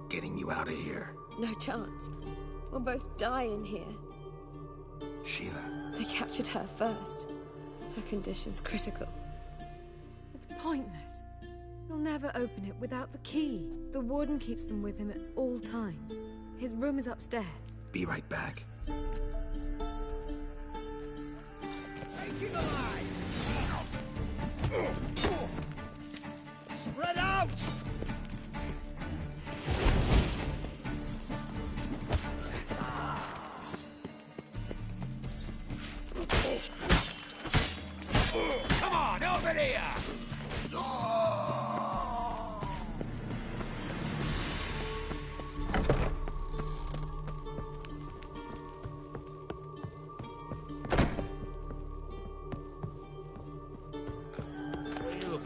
Getting you out of here. No chance. We'll both die in here. Sheila. They captured her first. Her condition's critical. It's pointless. He'll never open it without the key. The warden keeps them with him at all times. His room is upstairs. Be right back. Take him alive! Spread out! Come on, over here!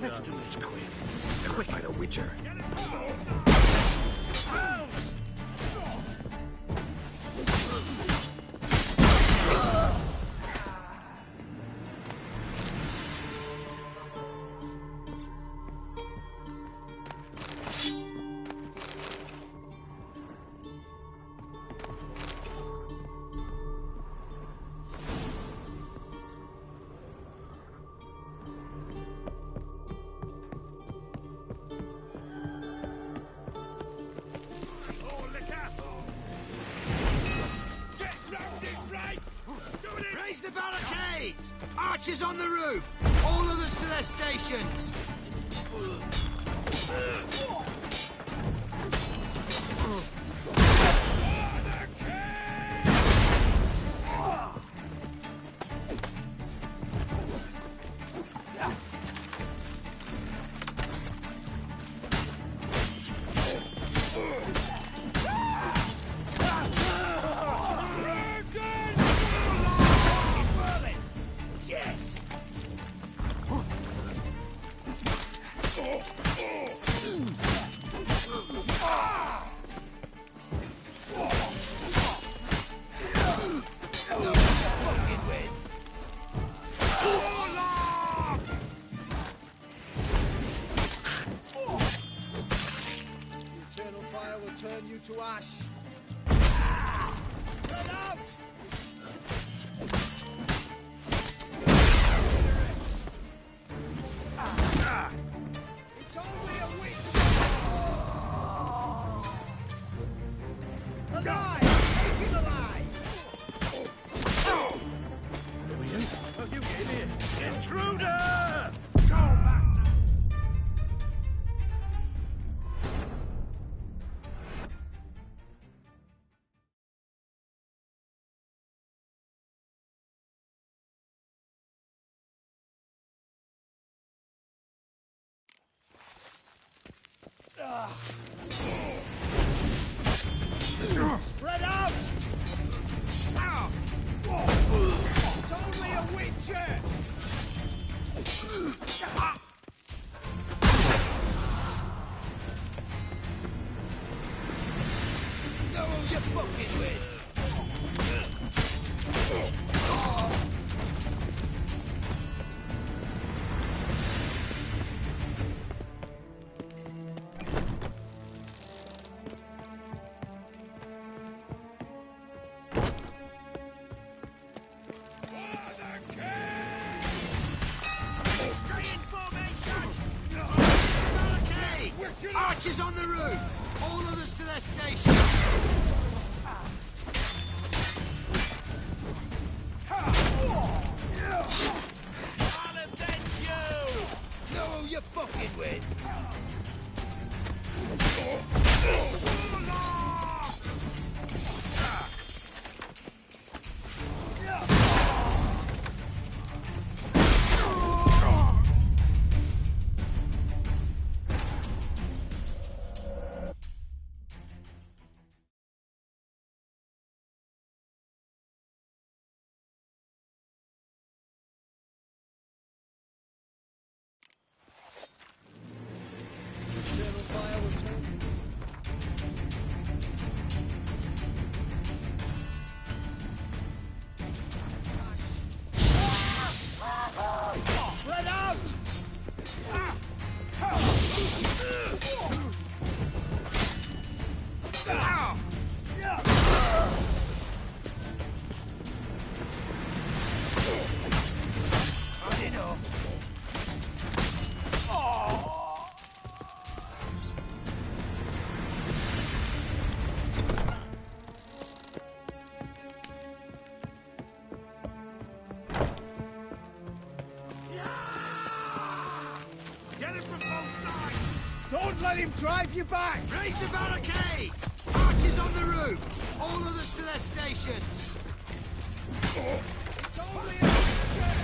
Let's do this quick. Never fight a witcher. Raise the barricades! Archers on the roof! All others to their stations! Turn you to ash. Spread out! It's only a witch! Alive! Take him alive! Lillian? Oh, you get here! Intruder! Go back to... Spread out! It's only a witcher! Know who you're fucking with! Archers on the roof! All others to their stations! I'll avenge you! Know who you're fucking with! Spread out! Get him from both sides! Don't let him drive you back! Raise the barricades! Archers on the roof! All others to their stations! It's only a mixture!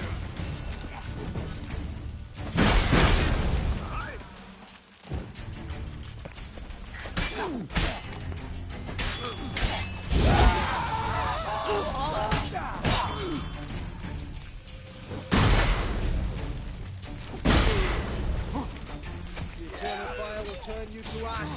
The eternal fire will turn you to ash.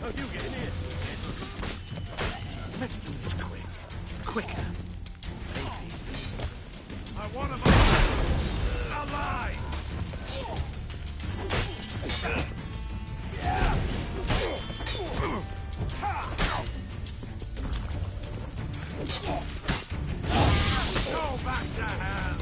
How do you get in here? Let's do this quick. Quicker. I want him alive! Go back to hell!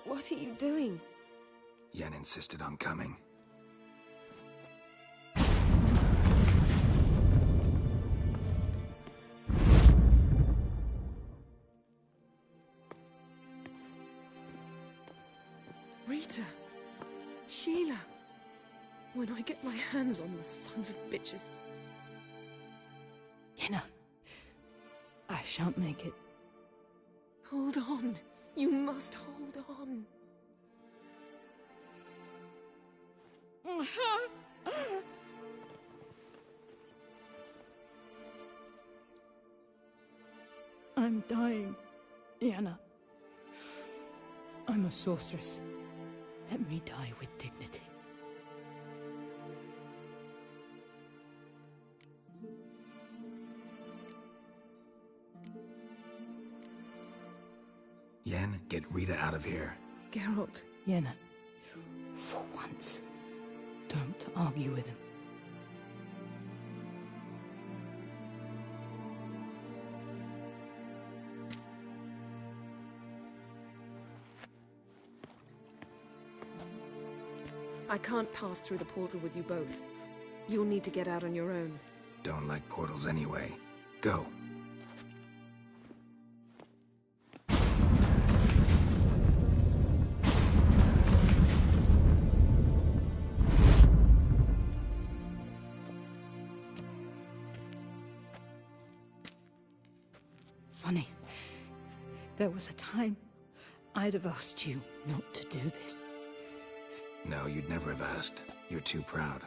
What are you doing? Yen insisted on coming. Rita! Sheila! When I get my hands on the sons of bitches. Yenna, I shan't make it. Hold on. You must hold on. I'm dying, Yenna. I'm a sorceress. Let me die with dignity. Yen, get Rita out of here. Geralt. Yenna, for once, don't argue with him. I can't pass through the portal with you both. You'll need to get out on your own. don't like portals anyway. Go. Funny. There was a time I'd have asked you not to do this. No, you'd never have asked. You're too proud.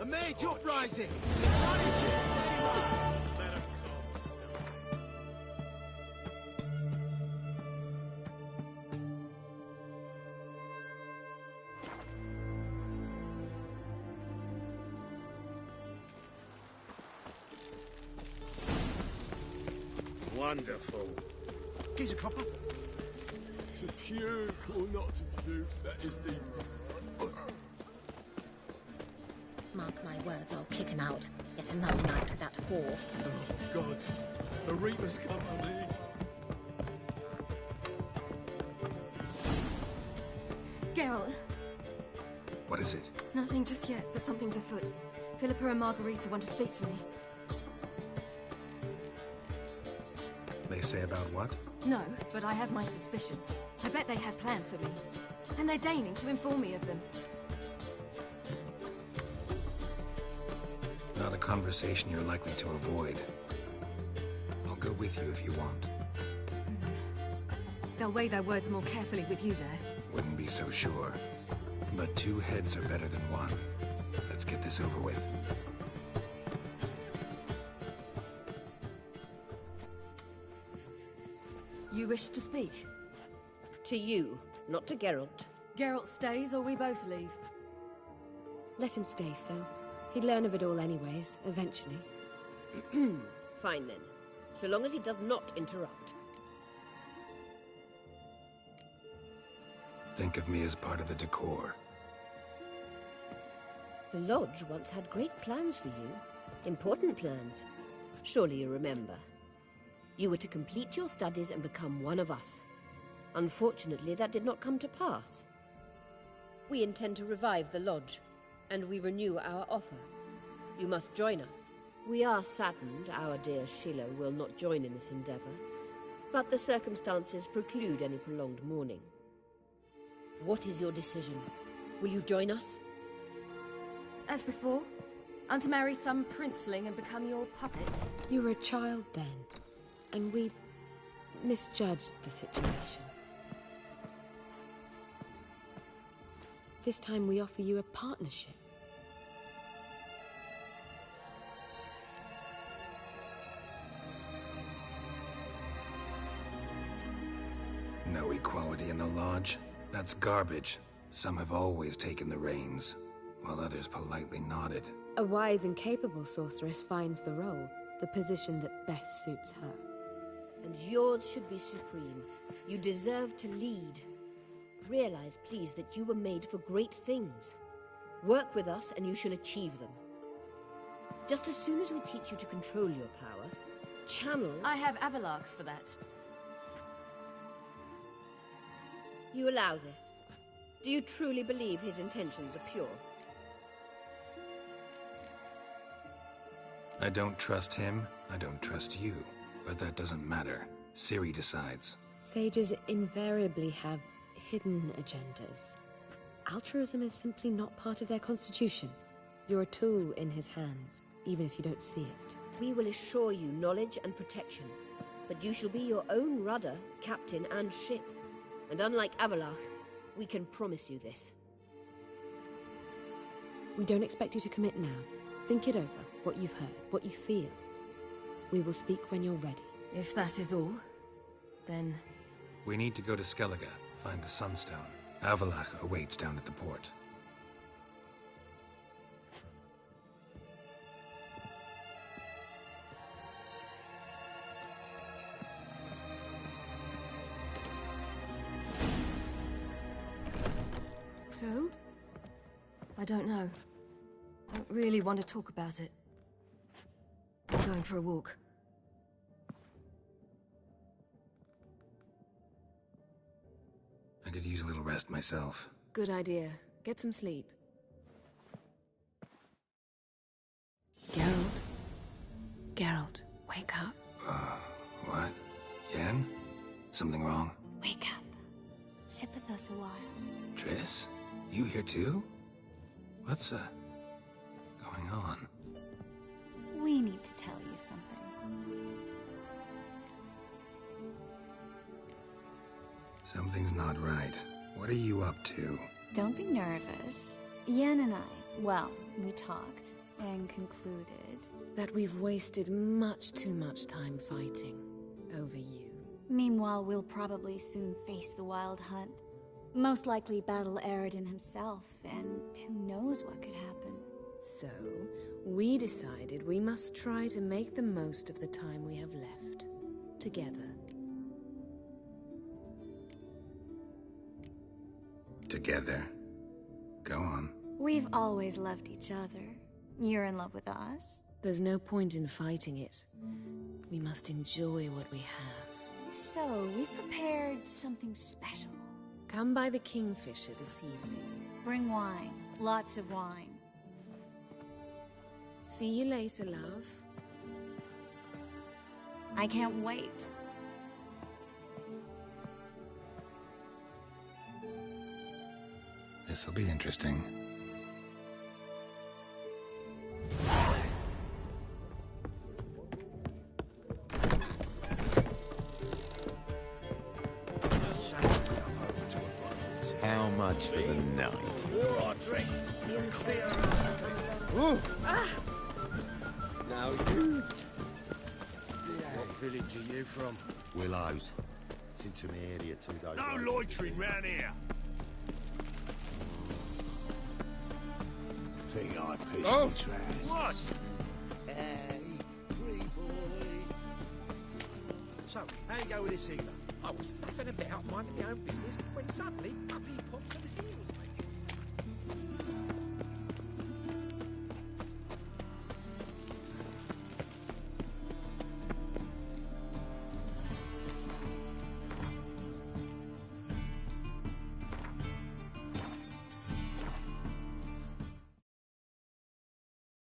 A mage uprising! Manage it! Let him go. Wonderful. Gives a copper. To puke or not to puke, that is the... Mark my words, I'll kick him out. Yet another night with that whore. Oh, God. The Reapers come for me. Geralt. What is it? Nothing just yet, but something's afoot. Philippa and Margarita want to speak to me. They say about what? No, but I have my suspicions. I bet they have plans for me. And they're deigning to inform me of them. Not a conversation you're likely to avoid. I'll go with you if you want. They'll weigh their words more carefully with you there. Wouldn't be so sure. But 2 heads are better than 1. Let's get this over with. You wish to speak? To you, not to Geralt. Geralt stays or we both leave? Let him stay, Phil. He'd learn of it all anyways, eventually. Fine then. So long as he does not interrupt. Think of me as part of the decor. The Lodge once had great plans for you. Important plans. Surely you remember. You were to complete your studies and become one of us. Unfortunately, that did not come to pass. We intend to revive the Lodge, and we renew our offer. You must join us. We are saddened our dear Sheila will not join in this endeavor, but the circumstances preclude any prolonged mourning. What is your decision? Will you join us? As before? I'm to marry some princeling and become your puppet? You were a child then, and we misjudged the situation. This time we offer you a partnership. No equality in the Lodge? That's garbage. Some have always taken the reins, while others politely nodded. A wise and capable sorceress finds the role, the position that best suits her. And yours should be supreme. You deserve to lead. Realize, please, that you were made for great things. Work with us and you shall achieve them. Just as soon as we teach you to control your power, channel... I have Avalark for that. You allow this? Do you truly believe his intentions are pure? I don't trust him, I don't trust you. But that doesn't matter. Ciri decides. Sages invariably have hidden agendas. Altruism is simply not part of their constitution. You're a tool in his hands, even if you don't see it. We will assure you knowledge and protection, but you shall be your own rudder, captain, and ship. And unlike Avalark, we can promise you this. We don't expect you to commit now, Think it over, what you've heard, what you feel. We will speak when you're ready. If that is all, then... We need to go to Skellige, find the Sunstone. Avalach awaits down at the port. So? I don't know. Don't really want to talk about it. I'm going for a walk. I could use a little rest myself. Good idea. Get some sleep. Geralt? Geralt, wake up. What? Yen? Something wrong? Wake up. Sit with us a while. Triss? You here too? What's, going on? We need to tell you something. Something's not right. What are you up to? Don't be nervous. Yen and I, well, we talked and concluded that we've wasted much too much time fighting over you. Meanwhile, we'll probably soon face the Wild Hunt. Most likely battle Aradin himself, and who knows what could happen. So, we decided we must try to make the most of the time we have left. Together. Together? Go on. We've always loved each other. You're in love with us? There's no point in fighting it. We must enjoy what we have. So, we've prepared something special. Come by the Kingfisher this evening. Bring wine. Lots of wine. See you later, love. I can't wait. This'll be interesting. How much for the night? More drink. Ooh. Now you. What village are you from? Willows. It's into my area 2 days. No loitering round here. Think I pissed Oh. me trash. What? Hey, free boy. So, how you go with this healer? I was faffing about minding my own business when suddenly up he pops and